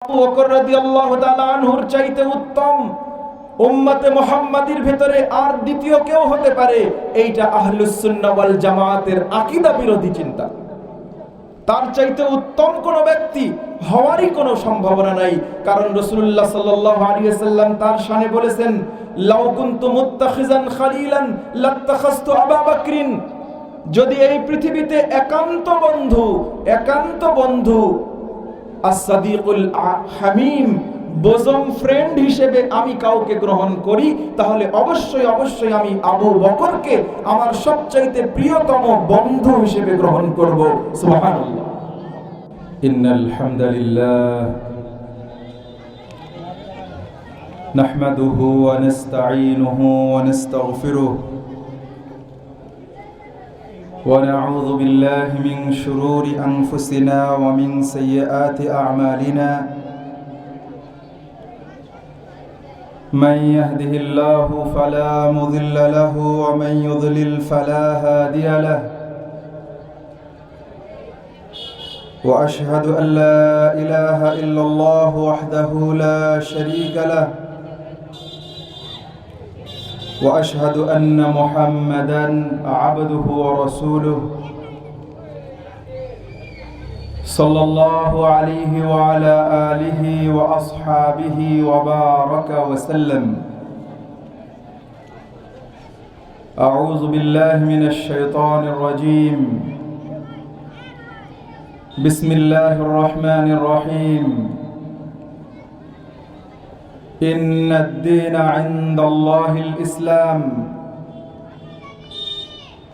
আবু বকর রাদিয়াল্লাহু তাআলা আনহুর চাইতে উত্তম উম্মতে মুহাম্মাদির ভিতরে আর দ্বিতীয় কেউ হতে পারে, এইটা আহলুস সুন্নাহ ওয়াল জামাতের আকীদা বিরোধী চিন্তা। তার চাইতে উত্তম কোন ব্যক্তি হওয়ারই কোনো সম্ভাবনা নাই। কারণ রাসূলুল্লাহ সাল্লাল্লাহু আলাইহি ওয়াসাল্লাম তার শানে বলেছেন, লাউ কুনতু মুত্তাখিজান খালিলান লাত্তাখাযতু আবা বকরিন। যদি এই পৃথিবীতে একান্ত বন্ধু as-sadiqul hamim bosom ফ্রেন্ড হিসেবে আমি কাউকে গ্রহণ করি, তাহলে অবশ্যই আমি আবু বকরকে আমার সবচাইতে প্রিয়তম বন্ধু হিসেবে গ্রহণ করব। সুবহানাল্লাহ। ইন্নাল হামদালিল্লাহ নাহমাদুহু ওয়া নাস্তাঈনুহু ওয়া নাস্তাগফিরুহ ونعوذ بالله من شرور أنفسنا ومن سيئات أعمالنا من يهده الله فلا مضل له ومن يضلل فلا هادي له وأشهد أن لا إله إلا الله وحده لا شريك له وأشهد أن محمدًا عبده ورسوله صلى الله عليه وعلى آله وأصحابه وبارك وسلم. أعوذ بالله من الشيطان الرجيم. بسم الله الرحمن الرحيم. إن الدين عند الله الإسلام.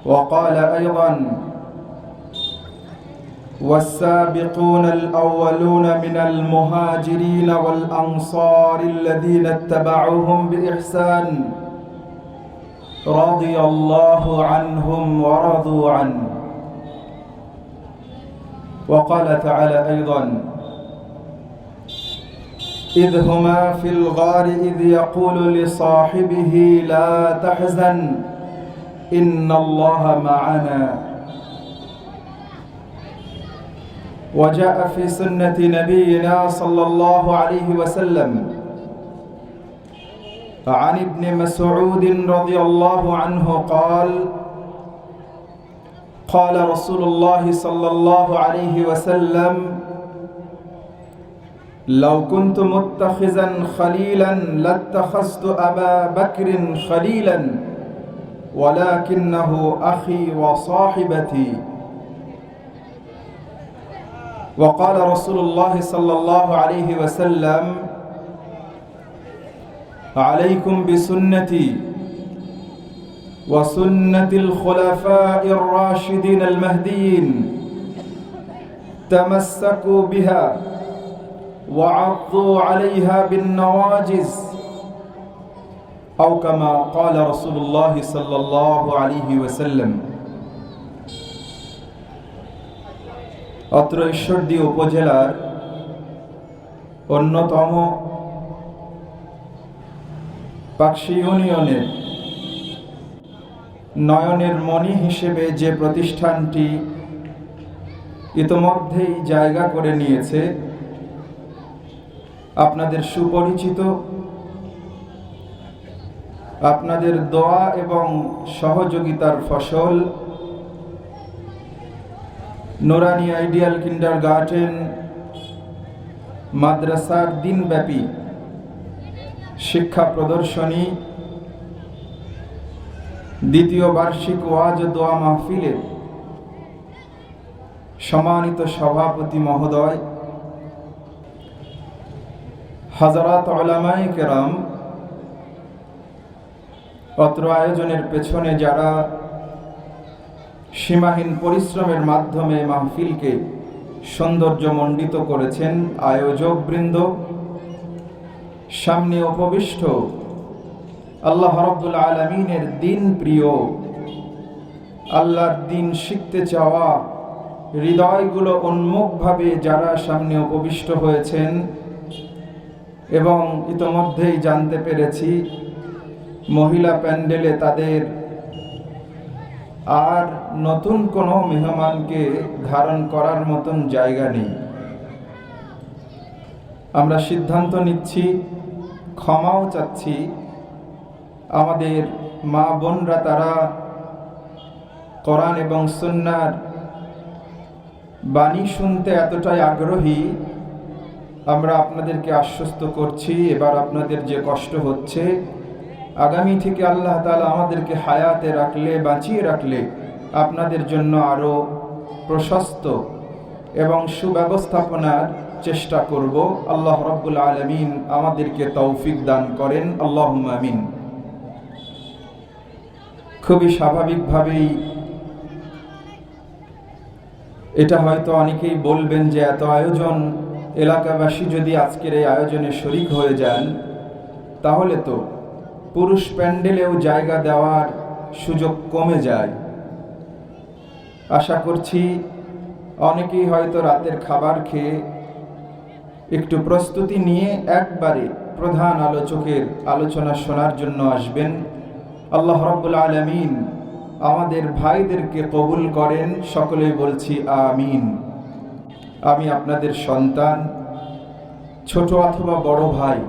وقال أيضا والسابقون الأولون من المهاجرين والأنصار الذين اتبعوهم بإحسان رضي الله عنهم ورضوا عنه. وقال تعالى أيضا إذ هما في الغار إذ يقول لصاحبه لا تحزن إن الله معنا. وجاء في سنة نبينا صلى الله عليه وسلم عن ابن مسعود رضي الله عنه قال قال رسول الله صلى الله عليه وسلم لو كنت متخذا خليلا لاتخذت أبا بكر خليلا ولكنه أخي وصاحبتي. وقال رسول الله صلى الله عليه وسلم عليكم بسنتي وسنة الخلفاء الراشدين المهديين تمسكوا بها وعضوا عليها بالنواجذ أو كما قال رسول الله صلى الله عليه وسلم. অত্র ঈশ্বরদী উপজেলার অন্যতম পাকশী ইউনিয়নের নয়নের মণি হিসেবে যে প্রতিষ্ঠানটি ইতোমধ্যেই জায়গা করে নিয়েছে, আপনাদের সুপরিচিত, আপনাদের দোয়া এবং সহযোগিতার ফসল নুরানি আইডিয়াল কিন্ডারগার্টেন মাদ্রাসার দিনব্যাপী শিক্ষা প্রদর্শনী দ্বিতীয় বার্ষিক ওয়াজ দোয়া মাহফিলের সম্মানিত সভাপতি মহোদয়, হাজারাত উলামায়ে কেরাম, অত্র আয়োজনের পেছনে যারা সীমাহীন পরিশ্রমের মাধ্যমে মাহফিলকে সৌন্দর্যমণ্ডিত করেছেন, আয়োজক বৃন্দ, সামনে উপবিষ্ট আল্লাহ রাব্বুল আলামিনের দিন প্রিয়, আল্লাহর দিন শিখতে চাওয়া হৃদয়গুলো উন্মুখভাবে যারা সামনে উপবিষ্ট হয়েছেন, এবং ইতোমধ্যেই জানতে পেরেছি মহিলা প্যান্ডেলে তাদের আর নতুন কোনো মেহমানকে ধারণ করার মতন জায়গা নেই। আমরা সিদ্ধান্ত নিচ্ছি, ক্ষমাও চাচ্ছি, আমাদের মা বোনরা তারা কোরআন এবং সুন্নাহর বাণী শুনতে এতটাই আগ্রহী, আমরা আপনাদেরকে আশ্বস্ত করছি এবার আপনাদের যে কষ্ট হচ্ছে, আগামী থেকে আল্লাহ তাআলা আমাদেরকে হায়াতে রাখলে, বাঁচিয়ে রাখলে আপনাদের জন্য আরও প্রশস্ত এবং সুব্যবস্থাপনার চেষ্টা করব। আল্লাহ রাব্বুল আলামিন আমাদেরকে তৌফিক দান করেন, আল্লাহুম্মা আমিন। খুবই স্বাভাবিকভাবেই এটা হয়তো অনেকেই বলবেন যে এত আয়োজন, এলাকাবাসী যদি আজকের এই আয়োজনে শরীক হয়ে যান তাহলে তো পুরুষ প্যান্ডেলেও জায়গা দেওয়ার সুযোগ কমে যায়। আশা করছি অনেকেই হয়তো রাতের খাবার খেয়ে একটু প্রস্তুতি নিয়ে একবারে প্রধান আলোচকের আলোচনা শোনার জন্য আসবেন। আল্লাহ রাব্বুল আলামিন আমাদের ভাইদেরকে কবুল করেন, সকলেই বলছি আমিন। আমি আপনাদের সন্তান, ছোট অথবা বড় ভাই,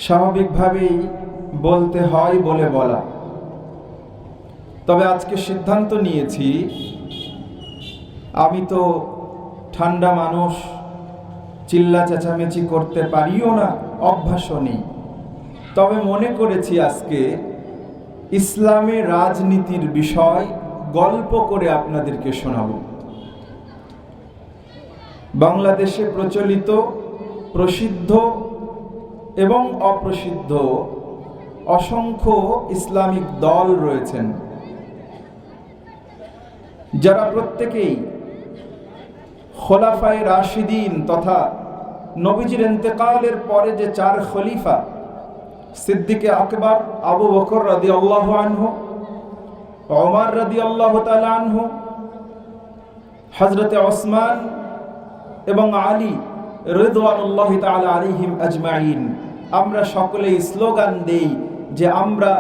স্বাভাবিকভাবেই বলতে হয় বলে বলা। তবে আজকে সিদ্ধান্ত নিয়েছি, আমি তো ঠান্ডা মানুষ, চিল্লা চেঁচামেচি করতে পারিও না, অভ্যাসও নেই। তবে মনে করেছি আজকে ইসলামের রাজনীতির বিষয় গল্প করে আপনাদেরকে শোনাব। বাংলাদেশে প্রচলিত, প্রসিদ্ধ এবং অপ্রসিদ্ধ অসংখ্য ইসলামিক দল রয়েছেন, যারা প্রত্যেকেই খোলাফায়ে রাশিদিন তথা নবীজির ইন্তেকালের পরে যে চার খলিফা, সিদ্দিকে আকবর আবু বকর রাদিয়াল্লাহু আনহু, ওমর রাদিয়াল্লাহু তাআলা আনহু, হযরতে ওসমান এবং আলী রিদওয়ানুল্লাহি তাআলা আলাইহিম আজমাইন, আমরা সকলেই স্লোগান দেই যে আমরা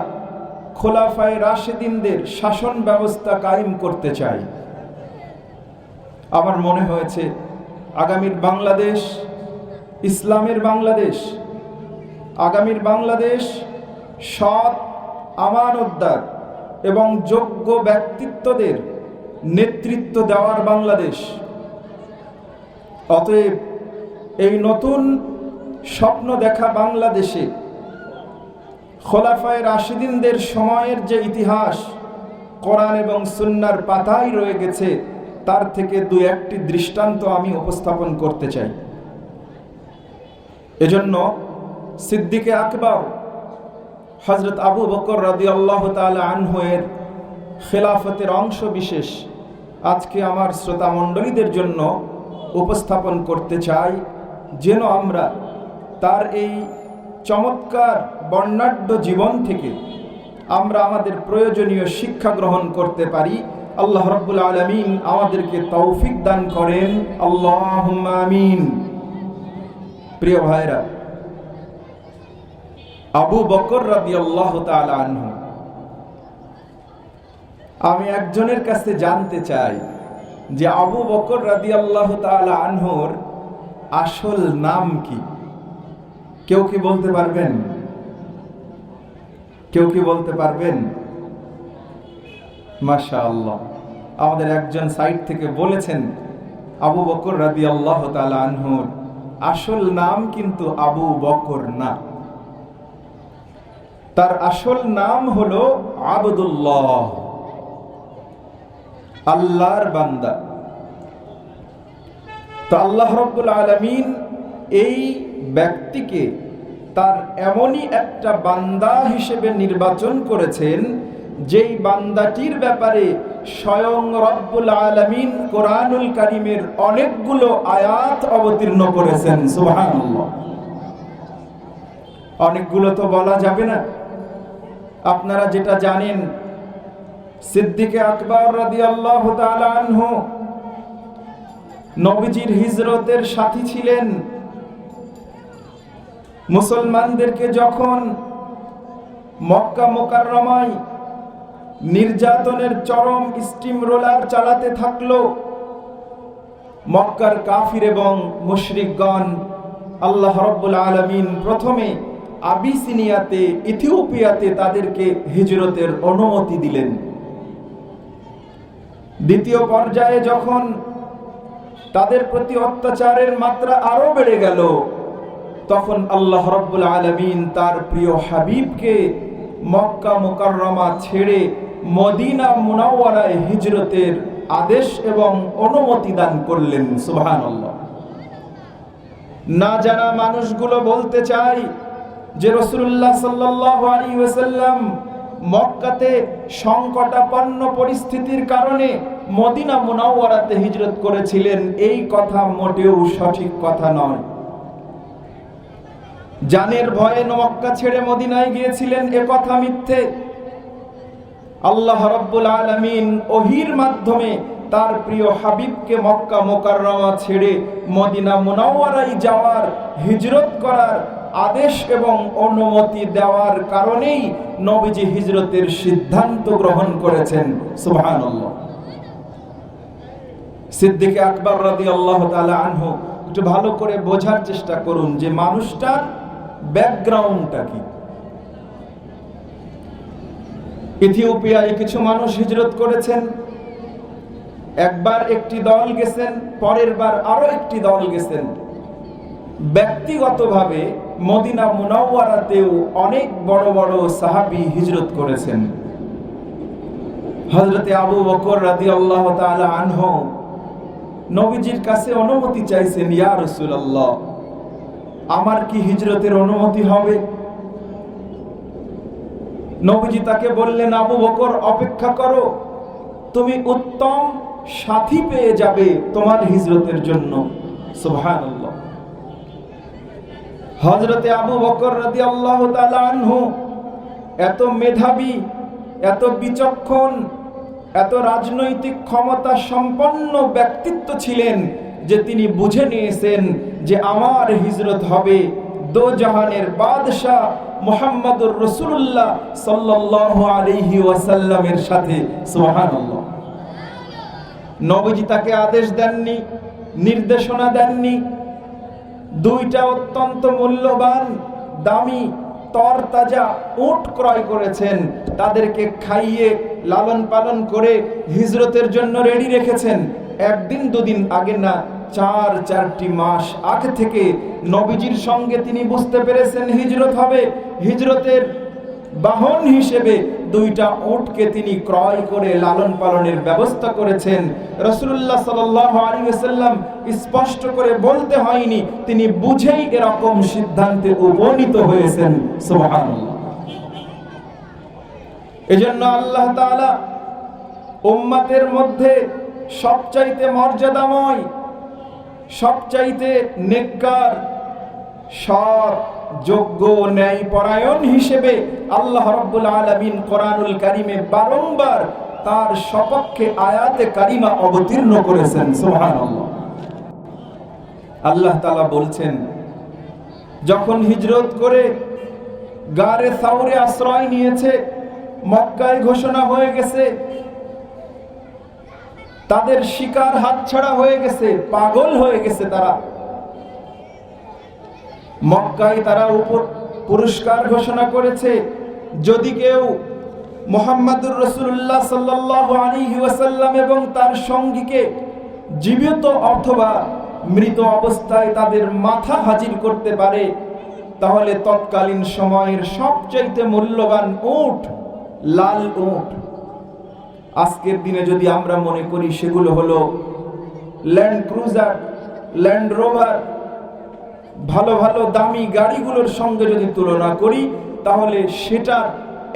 খোলাফায়ে রাশিদিনদের শাসন ব্যবস্থা কায়েম করতে চাই। আমার মনে হয়েছে আগামীর বাংলাদেশ ইসলামের বাংলাদেশ, আগামীর বাংলাদেশ সৎ, আমানতদার এবং যোগ্য ব্যক্তিত্বদের নেতৃত্ব দেওয়ার বাংলাদেশ। অতএব এই নতুন স্বপ্ন দেখা বাংলাদেশে খোলাফায়ে রাশিদিনদের সময়ের যে ইতিহাস কোরআন এবং সুন্নাহর পাতায় রয়ে গেছে, তার থেকে দু একটি দৃষ্টান্ত আমি উপস্থাপন করতে চাই। এজন্য সিদ্দিকে আকবর হযরত আবু বকর রাদিয়াল্লাহু তাআলা আনহু এর খেলাফতের অংশ বিশেষ আজকে আমার শ্রোতা মণ্ডলীদের জন্য উপস্থাপন করতে চাই, যেন আমরা তার এই চমৎকার বর্ণাঢ্য জীবন থেকে আমরা আমাদের প্রয়োজনীয় শিক্ষা গ্রহণ করতে পারি। আল্লাহ রাব্বুল আলামিন আমাদেরকে তৌফিক দান করেন, আল্লাহুম্মা আমিন। প্রিয় ভাইরা, আবু বকর রাদিয়াল্লাহু তাআলা আনহু, আমি একজনের কাছে জানতে চাই যে আবু বকর রাদিয়াল্লাহু তাআলা আনহুর আসল নাম কি? কেউ কি বলতে পারবেন? কেউ কি বলতে পারবেন? মাশাআল্লাহ, আমাদের একজন সাইট থেকে বলেছেন আবু বকর রাদিয়াল্লাহু তাআলা আনহুর আসল নাম কিন্তু আবু বকর না, তার আসল নাম হলো আবদুল্লাহ, আল্লাহর বান্দা। তো আল্লাহ রাব্বুল আলামিন এই ব্যক্তিকে তার এমনই একটা বান্দা হিসেবে নির্বাচন করেছেন, যেই বান্দাটির ব্যাপারে স্বয়ং রব্বুল আলামিন কোরআনুল কারীমের অনেকগুলো আয়াত অবতীর্ণ করেছেন। সুবহানাল্লাহ। অনেকগুলো তো বলা যাবে না, আপনারা যেটা জানেন, সিদ্দিকে আকবর রাদিয়াল্লাহু তাআলা আনহু নবীজির হিজরতের সাথী ছিলেন। মুসলমানদেরকে যখন মক্কা মুকাররমায় নির্যাতনের চরম স্টিম রোলার চালাতে থাকলো, মক্কার কাফির এবং মুশরিকগণ আল্লাহ রাব্বুল আলামিন প্রথমে আবিসিনিয়াতে, ইথিওপিয়াতে তাদেরকে হিজরতের অনুমতি দিলেন। দ্বিতীয় পর্যায়ে যখন তাদের প্রতি অত্যাচারের মাত্রা আরো বেড়ে গেল, তখন আল্লাহ রাব্বুল আলামিন তার প্রিয় হাবিবকে মক্কা মুকাররমা ছেড়ে মদিনা মুনাওয়ারায় হিজরতের আদেশ এবং অনুমতি দান করলেন। সুবহানাল্লাহ। না জানা মানুষগুলো বলতে চায় যে রাসূলুল্লাহ সাল্লাল্লাহু আলাইহি ওয়াসাল্লাম মক্কাতে সংকটাপন্ন পরিস্থিতির কারণে মদিনা মুনাওয়ারাতে হিজরত করেছিলেন। এই কথা মোটেও সঠিক কথা নয়। জানের ভয়ে মক্কা ছেড়ে মদিনায় গিয়েছিলেন, এ কথা মিথ্যে। আল্লাহ রাব্বুল আলামিন ওহীর মাধ্যমে তার প্রিয় হাবিবকে মক্কা মুকাররমা ছেড়ে মদিনা মুনাওয়ারায় যাওয়ার, হিজরত করার আদেশ এবং অনুমতি দেওয়ার কারণেই নবীজি হিজরতের সিদ্ধান্ত গ্রহণ করেছেন। সুবহানাল্লাহ। সিদ্দিক আকবর রাদিয়াল্লাহু তাআলা আনহু, একটু ভালো করে বোঝার চেষ্টা করুন যে মানুষটার ব্যাকগ্রাউন্ডটা কি। ইথিওপিয়ায় কিছু মানুষ হিজরত করেছেন, একবার একটি দল গেছেন, পরের বার আরো একটি দল গেছেন। ব্যক্তিগতভাবে মদিনা মুনাওয়ারাতেও অনেক বড় বড় সাহাবী হিজরত করেছেন। হযরতে আবু বকর রাদিয়াল্লাহু তাআলা আনহু নবীজির কাছে অনুমতি চাইছেন, ইয়া রাসূলুল্লাহ, আমার কি হিজরতের অনুমতি হবে? নবীজি তাকে বললেন, আবু বকর, অপেক্ষা করো, তুমি উত্তম সাথী পেয়ে যাবে তোমার হিজরতের জন্য। সুবহানাল্লাহ। হযরতে আবু বকর রাদিয়াল্লাহু তাআলা আনহু এত মেধাবী, এত বিচক্ষণ, এত রাজনৈতিক ক্ষমতা সম্পন্ন ব্যক্তিত্ব ছিলেন যে তিনি বুঝে নিয়েছেন যে আমার হিজরত হবে দো জাহানের বাদশা মুহাম্মদুর রাসূলুল্লাহ সাল্লাল্লাহু আলাইহি ওয়াসাল্লামের সাথে। সুবহানাল্লাহ। নবীজি তাকে আদেশ দেননি, নির্দেশনা দেননি। দুইটা অত্যন্ত মূল্যবান, দামি, তরতাজা উট ক্রয় করেছেন, তাদেরকে খাইয়ে লালন পালন করে হিজরতের জন্য রেডি রেখেছেন। একদিন দুদিন আগে না, 4-4টি মাস আগে থেকে নবীজির সঙ্গে তিনি বুঝতে পেরেছেন হিজরত হবে। হিজরতের বাহন হিসেবে দুইটা উটকে তিনি ক্রয় করে লালন পালনের ব্যবস্থা করেছেন। রাসূলুল্লাহ সাল্লাল্লাহু আলাইহি ওয়াসাল্লাম স্পষ্ট করে বলতে হয়নি, তিনি বুঝেই এরকম সিদ্ধান্তে উপনীত হয়েছেন। সুবহানাল্লাহ। এজন্য আল্লাহ তাআলা উম্মতের মধ্যে সবচাইতে মর্যাদাময়, সবচাইতে নেককার, সৎ, যোগ্য, ন্যায়পরায়ণ হিসেবে আল্লাহ রাব্বুল আলামিন কোরআনুল কারীমে বারংবার তার সপক্ষে আয়াতে কারিমা অবতীর্ণ করেছেন। সুবহানাল্লাহ। আল্লাহ তাআলা বলছেন, যখন হিজরত করে গারে সাউরে আশ্রয় নিয়েছে, মক্কায় ঘোষণা হয়ে গেছে, তাদের শিকার হাতছাড়া হয়ে গেছে, পাগল হয়ে গেছে তারা। মক্কায় তারা উপর পুরস্কার ঘোষণা করেছে, যদি কেউ মুহাম্মদুর রাসূলুল্লাহ সাল্লাল্লাহু আলাইহি ওয়াসাল্লাম এবং তার সঙ্গীকে জীবিত অথবা মৃত অবস্থায় তাদের মাথা হাজির করতে পারে, তাহলে তৎকালীন সময়ের সবচাইতে মূল্যবান উট, লাল উট, আজকের দিনে যদি আমরা মনে করি সেগুলো হলো ল্যান্ড ক্রুজার, ল্যান্ড রোভার, ভালো ভালো দামি গাড়িগুলোর সঙ্গে যদি তুলনা করি, তাহলে সেটা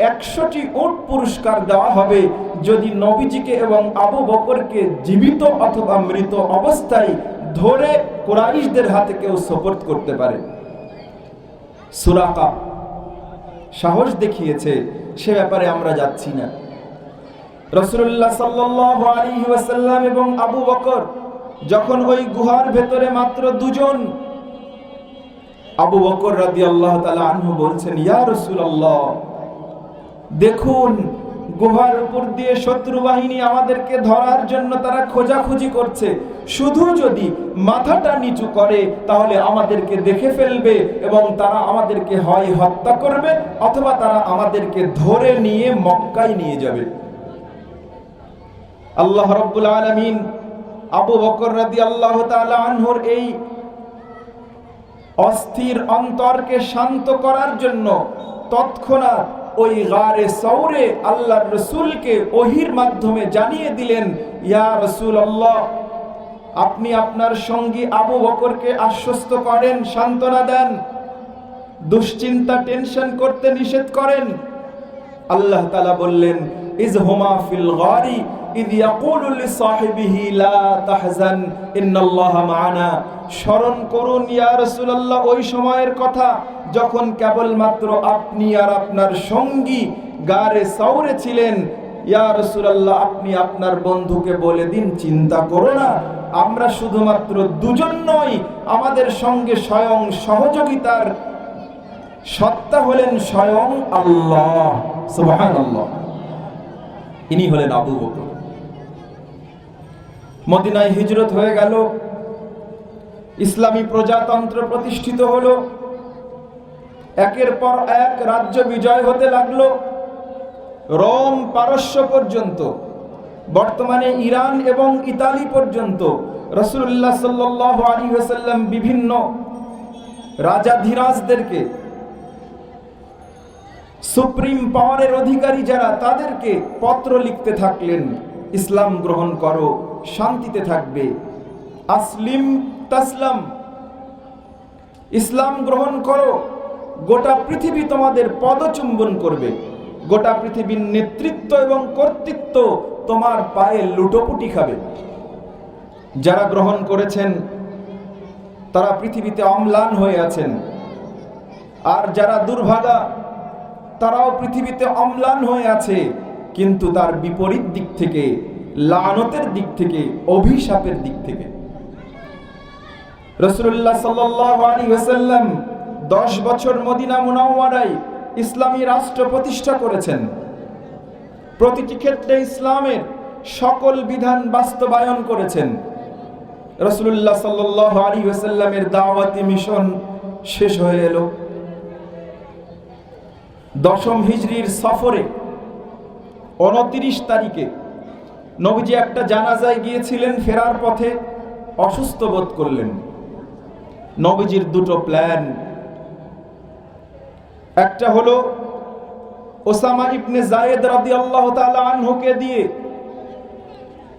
100টি উট পুরস্কার দেওয়া হবে যদি নবীজিকে এবং আবু বকরকে জীবিত অথবা মৃত অবস্থায় ধরে কুরাইশদের হাতে কেউ সুপর্দ করতে পারে। সুরাকা সাহস দেখিয়েছে, সে ব্যাপারে আমরা যাচ্ছি না। রাসূলুল্লাহ সাল্লাল্লাহু আলাইহি ওয়াসাল্লাম এবং আবু বকর যখন ওই গুহার ভেতরে মাত্র দুজন, আবু বকর রাদিয়াল্লাহু তাআলা আনহু বলছেন, ইয়া রাসূলুল্লাহ, দেখুন গুহার উপর দিয়ে শত্রু বাহিনী আমাদেরকে ধরার জন্য তারা খোঁজাখুঁজি করছে, শুধু যদি মাথাটা নিচু করে তাহলে আমাদেরকে দেখে ফেলবে এবং তারা আমাদেরকে হয় হত্যা করবে অথবা তারা আমাদেরকে ধরে নিয়ে মক্কায় নিয়ে যাবে। আল্লাহ রাব্বুল আলামিন আবু বকর রাদিয়াল্লাহু তাআলা আনহুর এই অস্থির অন্তরকে শান্ত করার জন্য তৎক্ষণাৎ ওই গারে সৌরে আল্লাহর রাসূলকে ওহীর মাধ্যমে জানিয়ে দিলেন, ইয়া রাসূলুল্লাহ, আপনি আপনার সঙ্গী আবু বকরকে আশ্বস্ত করেন, সান্ত্বনা দেন, দুশ্চিন্তা টেনশন করতে নিষেধ করেন। আল্লাহ তাআলা বললেন, ইযহুমা ফিল গারি ইয ইয়াকুলু লিসাহিবিহি লা তাহজান ইন্নাল্লাহা মা'ানা। স্মরণ করুন ইয়া রাসূলুল্লাহ ওই সময়ের কথা যখন কেবলমাত্র আপনি আর আপনার সঙ্গী গারে সাউরে ছিলেন। ইয়া রাসূলুল্লাহ, আপনি আপনার বন্ধুকে বলে দিন, চিন্তা করো না, আমরা শুধুমাত্র দুজন নই, আমাদের সঙ্গে স্বয়ং সহযোগিতার সত্তা হলেন স্বয়ং আল্লাহ। সুবহানাল্লাহ। ইনি হলেন আবু বকর। মদিনায় হিজরত হয়ে গেল, ইসলামী প্রজাতন্ত্র প্রতিষ্ঠিত হলো, একের পর এক রাজ্য বিজয় হতে লাগলো, রোম পারস্য পর্যন্ত, বর্তমানে ইরান এবং ইতালি পর্যন্ত রাসূলুল্লাহ সাল্লাল্লাহু আলাইহি ওয়াসাল্লাম বিভিন্ন রাজাধিরাজদেরকে, সুপ্রিম পাওয়ারের অধিকারী যারা, তাদেরকে পত্র লিখতে থাকলেন, ইসলাম গ্রহণ করো, শান্তিতে থাকবে, আসলিম তাসলাম, ইসলাম গ্রহণ করো, গোটা পৃথিবী তোমাদের পদচুম্বন করবে, গোটা পৃথিবীর নেতৃত্ব এবং কর্তৃত্ব তোমার পায়ে লুটোপুটি খাবে। যারা গ্রহণ করেছেন তারা পৃথিবীতে অম্লান হয়ে আছেন, আর যারা দুর্ভাগা তারাও পৃথিবীতে অম্লান হয়ে আছে, কিন্তু তার বিপরীত দিক থেকে, লানতের দিক থেকে, অভিশাপের দিক থেকে। রাসূলুল্লাহ সাল্লাল্লাহু আলাইহি ওয়াসাল্লাম 10 বছর মদিনা মুনাওয়ারায় ইসলামী রাষ্ট্র প্রতিষ্ঠা করেছেন। প্রতিটি ক্ষেত্রে ইসলামের সকল বিধান বাস্তবায়ন করেছেন। রাসূলুল্লাহ সাল্লাল্লাহু আলাইহি ওয়াসাল্লামের দাওয়াতি মিশন শেষ হয়ে এলো। 10ম হিজরির সফরে 29 তারিখে নবীজি একটা জানাজায় গিয়েছিলেন, ফেরার পথে অসুস্থ বোধ করলেন। নবীজির দুটো প্ল্যান, একটা হলো ওসামা ইবনে যায়েদ রাদিয়াল্লাহু তাআলা আনহুকে দিয়ে,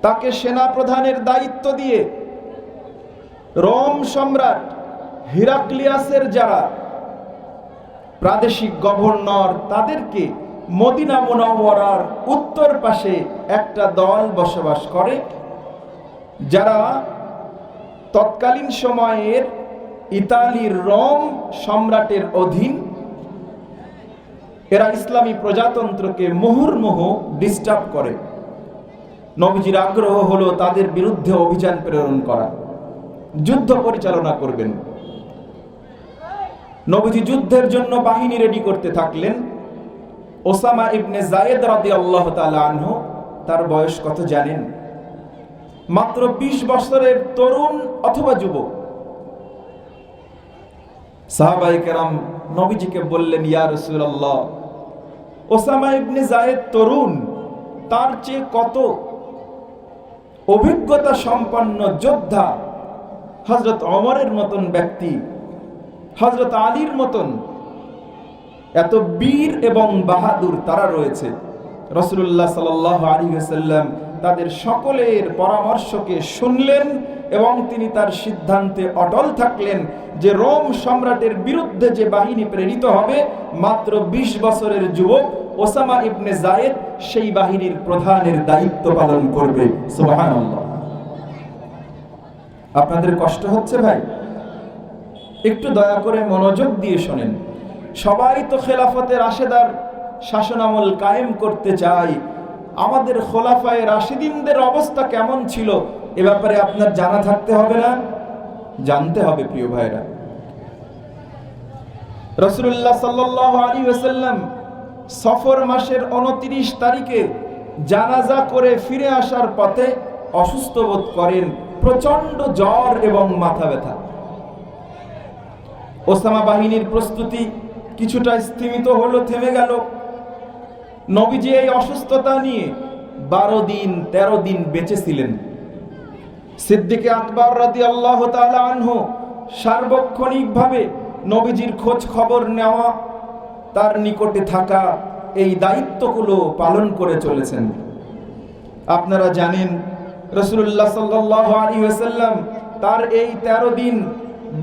তাকে সেনা প্রধানের দায়িত্ব দিয়ে রোম সম্রাট হিরাক্লিয়াসের যারা প্রাদেশিক গভর্নর, তাদেরকে মদিনা মুনাওয়ারার উত্তর পাশে একটা দল বসবাস করে, যারা তৎকালীন সময়ের ইতালির রোম সম্রাটের অধীন। এরা ইসলামী প্রজাতন্ত্রকে মুহুর্মুহু ডিস্টার্ব করে। নবীজির আগ্রহ হলো তাদের বিরুদ্ধে অভিযান প্রেরণ করা, যুদ্ধ পরিচালনা করবেন। নবীজি যুদ্ধের জন্য বাহিনী রেডি করতে থাকলেন। ওসামা ইবনে যায়েদ রাদিয়াল্লাহু তাআলা আনহু, তার বয়স কত জানেন? মাত্র 20 বছরের তরুণ অথবা যুবক। সাহাবায়ে কেরাম নবীজিকে বললেন, ইয়া রাসূলুল্লাহ, ওসামা ইবনে যায়েদ তরুণ, তার চেয়ে কত অভিজ্ঞতা সম্পন্ন যোদ্ধা, হযরত ওমরের মতন ব্যক্তি, হযরত আলীর মতন এত বীর এবং বাহাদুর তারা রয়েছে। রাসূলুল্লাহ সাল্লাল্লাহু আলাইহি ওয়াসাল্লাম তাদের সকলের পরামর্শকে শুনলেন এবং তিনি তার সিদ্ধান্তে অটল থাকলেন যে রোম সম্রাটের বিরুদ্ধে যে বাহিনী প্রেরিত হবে, মাত্র 20 বছরের যুবক ওসামা ইবনে যায়েদ সেই বাহিনীর প্রধানের দায়িত্ব পালন করবে। সুবহানাল্লাহ। আপনাদের কষ্ট হচ্ছে ভাই? একটু দয়া করে মনোযোগ দিয়ে শোনেন। সবাই তো খেলাফতে রাশেদার শাসনামল কায়েম করতে চায়। আমাদের খোলাফায়ে রাশিদিনদের অবস্থা কেমন ছিল এ ব্যাপারে আপনার জানা থাকতে হবে না? জানতে হবে প্রিয় ভাইরা। রাসূলুল্লাহ সাল্লাল্লাহু আলাইহি ওয়াসাল্লাম সফর মাসের 29 তারিখে জানাজা করে ফিরে আসার পথে অসুস্থ বোধ করেন, প্রচন্ড জ্বর এবং মাথা ব্যথা। ওসামা বাহিনীর প্রস্তুতি কিছুটা স্থিমিত হলো, থেমে গেল। নবীজি এই অসুস্থতা নিয়ে 12 দিন 13 দিন বেঁচেছিলেন। সিদ্দিকে আকবর রাদিয়াল্লাহু তাআলা আনহু সার্বক্ষণিকভাবে নবীজির খোঁজ খবর নেওয়া, তার নিকটে থাকা, এই দায়িত্বগুলো পালন করে চলেছেন। আপনারা জানেন রাসূলুল্লাহ সাল্লাল্লাহু আলাইহি ওয়াসাল্লাম তার এই 13 দিন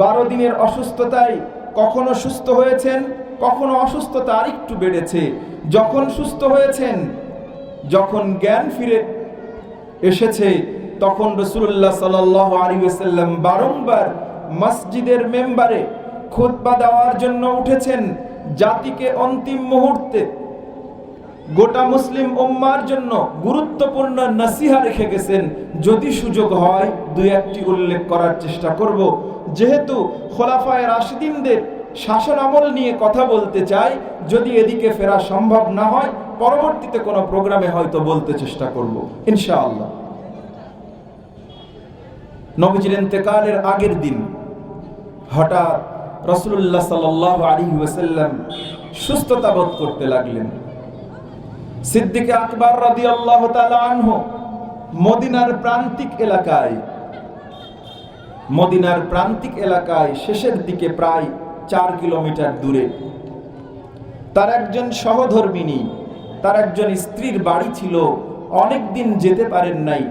12 দিনের অসুস্থতায় কখনো সুস্থ হয়েছেন, কখনো অসুস্থতা আরেকটু বেড়েছে। যখন সুস্থ হয়েছেন, যখন জ্ঞান ফিরে এসেছে, তখন রাসূলুল্লাহ সাল্লাল্লাহু আলাইহি ওয়াসাল্লাম বারংবার মসজিদের মেম্বারে খুতবা দেওয়ার জন্য উঠেছেন। জাতিকে অন্তিম মুহূর্তে গোটা মুসলিম উম্মার জন্য গুরুত্বপূর্ণ নসিহা রেখে গেছেন। যদি সুযোগ হয় দুই একটি উল্লেখ করার চেষ্টা করব। যেহেতু খোলাফায়ে রাশিদিনদের শাসন আমল নিয়ে কথা বলতে চাই, যদি এদিকে ফেরা সম্ভব না হয় পরবর্তীতে কোনো প্রোগ্রামে হয়তো বলতে চেষ্টা করব ইনশাআল্লাহ। নবীজির ইন্তেকালের আগের দিন হঠাৎ রাসূলুল্লাহ সাল্লাল্লাহু আলাইহি ওয়াসাল্লাম সুস্থতা বোধ করতে লাগলেন। সিদ্দিকে আকবর রাদিয়াল্লাহু তাআলা আনহু মদিনার প্রান্তিক এলাকায় শেষের দিকে প্রায় 4 কিলোমিটার দূরে তার একজন সহধর্মিনী, তার একজন স্ত্রীর বাড়ি ছিল। অনেক দিন যেতে পারেন নাই।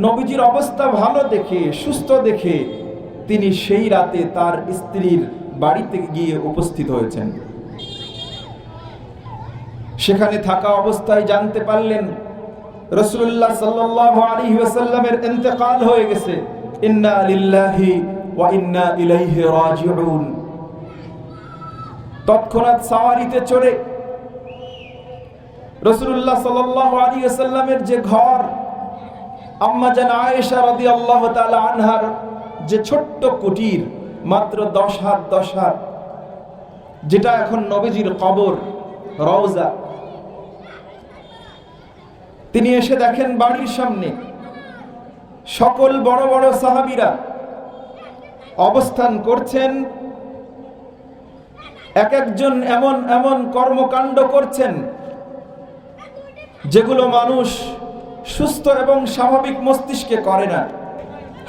নবীজির অবস্থা ভালো দেখে, সুস্থ দেখে তিনি সেই রাতে তার স্ত্রীর বাড়িতে গিয়ে উপস্থিত হয়েছেন। সেখানে থাকা অবস্থায় জানতে পারলেন রাসূলুল্লাহ সাল্লাল্লাহু আলাইহি ওয়াসাল্লামের ইন্তেকাল হয়ে গেছে। ইন্না লিল্লাহি ওয়া ইন্না ইলাইহি রাজিউন। তৎক্ষণাৎ সাওয়ারিতে চড়ে রাসূলুল্লাহ সাল্লাল্লাহু আলাইহি ওয়াসাল্লামের যে ঘর, আম্মা জান আয়েশা রাদিয়াল্লাহু তাআলা আনহার যে ছোট্ট কুটির, মাত্র 10 হাত, যেটা এখন নবীজির কবর, রওজা, তিনি এসে দেখেন বাড়ির সামনে সকল বড় বড় সাহাবীরা অবস্থান করছেন। এক একজন এমন এমন কর্মকাণ্ড করছেন যেগুলো মানুষ সুস্থ এবং স্বাভাবিক মস্তিষ্কে করে না।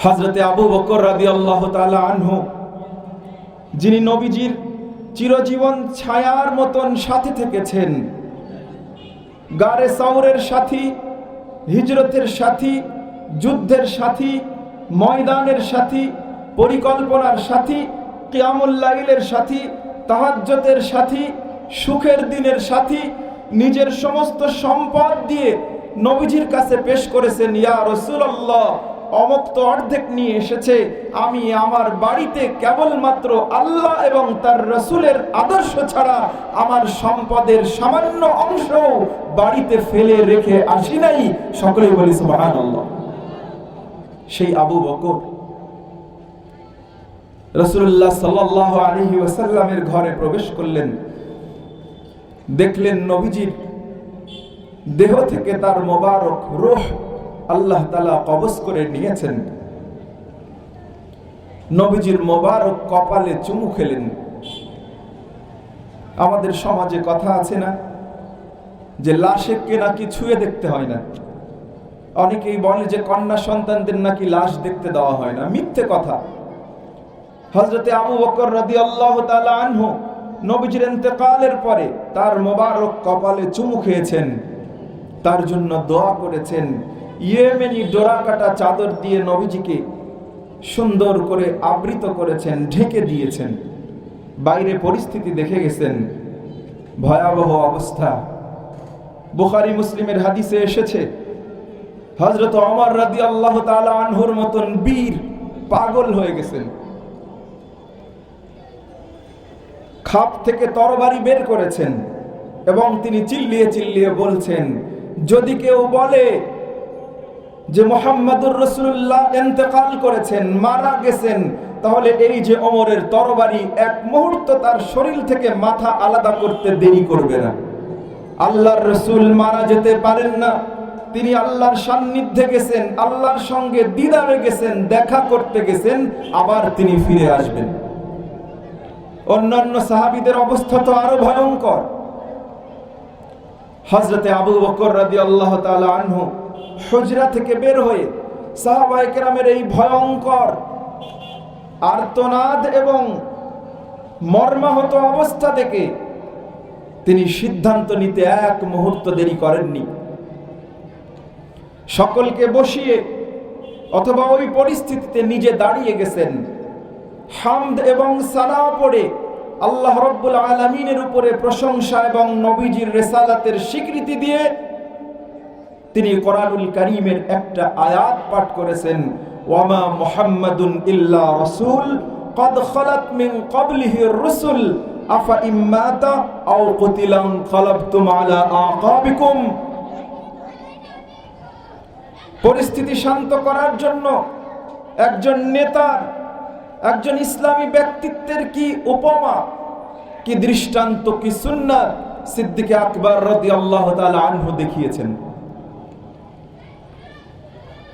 হযরতে আবু বকর রাদিয়াল্লাহু তাআলা আনহু, যিনি নবীজির চিরজীবন ছায়ার মতন সাথে থেকেছেন, গারে সাউরের সাথী, হিজরতের সাথী, যুদ্ধের সাথী, ময়দানের সাথী, পরিকল্পনার সাথী, কিয়ামুল লাইলের সাথী, তাহাজ্জুদের সাথী, সুখের দিনের সাথী, নিজের সমস্ত সম্পদ দিয়ে নবীজির কাছে পেশ করেছেন, ইয়া রাসূলুল্লাহ, অমুক তো অর্ধেক নিয়ে এসেছে, আমি আমার বাড়িতে কেবলমাত্র আল্লাহ এবং তার রাসূলের আদর্শ ছাড়া আমার সম্পদের সামান্য অংশ বাড়িতে ফেলে রেখে আসি নাই। সকলেই বলি সুবহানাল্লাহ। সেই আবু বকর রাসূলুল্লাহ সাল্লাল্লাহু আলাইহি ওয়াসাল্লামের ঘরে প্রবেশ করলেন। দেখলেন নবীজির দেহ থেকে তার মোবারক রূহ আল্লাহ তাআলা কবজ করে নিয়েছেন। নবীজির মোবারক কপালে চুমু খেলেন। আমাদের সমাজে কথা আছে না যে লাশকে নাকি ছুঁয়ে দেখতে হয় না। অনেকেই বলে যে কন্যা সন্তানদের নাকি লাশ দেখতে দেওয়া হয় না। মিথ্যে কথা। হযরতে আবু বকর রাদিয়াল্লাহু তাআলা আনহু নবীজির ইন্তেকালের পরে তার মোবারক কপালে চুমু খেয়েছেন, তার জন্য দোয়া করেছেন। ইয়েমেনি ডোরাকাটা চাদর দিয়ে নবীজিকে সুন্দর করে আবৃত করেছেন, ঢেকে দিয়েছেন। বাইরে পরিস্থিতি দেখে গেছেন, ভয়াবহ অবস্থা। বুখারী মুসলিমের হাদিসে এসেছে, হযরত ওমর রাদিয়াল্লাহু তাআলা আনহুর মতন বীর পাগল হয়ে গেছেন। খাপ থেকে তরবারি বের করেছেন এবং তিনি চিল্লিয়ে চিল্লিয়ে বলছেন, যদি কেউ বলে যে মুহাম্মাদুর রাসূলুল্লাহ ইন্তেকাল করেছেন, মারা গেছেন, তাহলে এই যে ওমরের তরবারি এক মুহূর্ত তার শরীর থেকে মাথা আলাদা করতে দেরি করবে না। আল্লাহর রাসূল মারা যেতে পারেন না, তিনি আল্লাহর সান্নিধ্যে গেছেন, আল্লাহর সঙ্গে দিদারে গেছেন, দেখা করতে গেছেন, আবার তিনি ফিরে আসবেন। অন্যান্য সাহাবীদের অবস্থা তো আরো ভয়ঙ্কর। হযরতে আবু বকর রাদিয়াল্লাহু তাআলা আনহু হুজরা থেকে বের হয়ে সাহাবায়ে কেরামের এই ভয়ঙ্কর আর্তনাদ এবং মর্মাহত অবস্থা দেখে তিনি সিদ্ধান্ত নিতে এক মুহূর্ত দেরি করেননি। সকলকে বসিয়ে অথবা ওই পরিস্থিতিতে নিজে দাঁড়িয়ে গেছেন, হামদ এবং সানা পড়ে আল্লাহ রাব্বুল আলামিনের উপরে প্রশংসা এবং নবীজির রিসালাতের স্বীকৃতি দিয়ে তিনি কোরআনুল কারীমের একটা আয়াত পাঠ করেছেন, ওয়ামা মুহাম্মাদুন ইল্লা রাসূল قد خلت من قبله الرسل أفإن مات أو قتل انقلبتم على أعقابكم। পরিস্থিতি শান্ত করার জন্য একজন নেতার, একজন ইসলামী ব্যক্তিত্বের কি উপমা, কি দৃষ্টান্ত, কি সুন্নাত সিদ্দিক আকবর রাদিয়াল্লাহু তাআলা আনহু দেখিয়েছেন।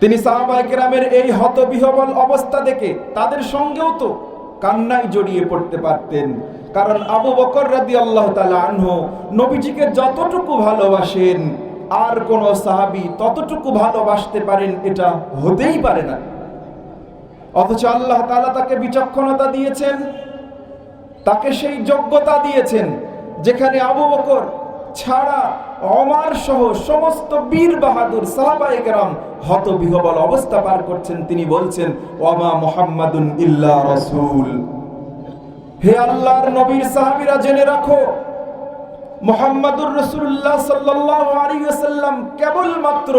তিনি সাহাবায়ে কেরামের এই হতবিহবল অবস্থা দেখে তাদের সঙ্গেও তো কান্নায় জড়িয়ে পড়তে পারতেন, কারণ আবু বকর রাদিয়াল্লাহু তাআলা আনহু নবীজিকে যতটুকু ভালোবাসেন আর কোন সাহাবী ততটুকু ভালোবাসতে পারেন এটা হতেই পারে না। অথচ আল্লাহ তাআলা তাকে বিচক্ষণতা দিয়েছেন, তাকে সেই যোগ্যতা দিয়েছেন যেখানে আবু বকর ছাড়া ওমর সহ সমস্ত বীর বাহাদুর সাহাবায়ে কেরাম হতবিহবল অবস্থা পার করছেন। তিনি বলছেন, ওয়ামা মুহাম্মাদুন ইল্লা রাসূল। হে আল্লাহর নবীর সাহাবীরা, জেনে রাখো মুহাম্মাদুর রাসূলুল্লাহ সাল্লাল্লাহু আলাইহি ওয়াসাল্লাম কেবলমাত্র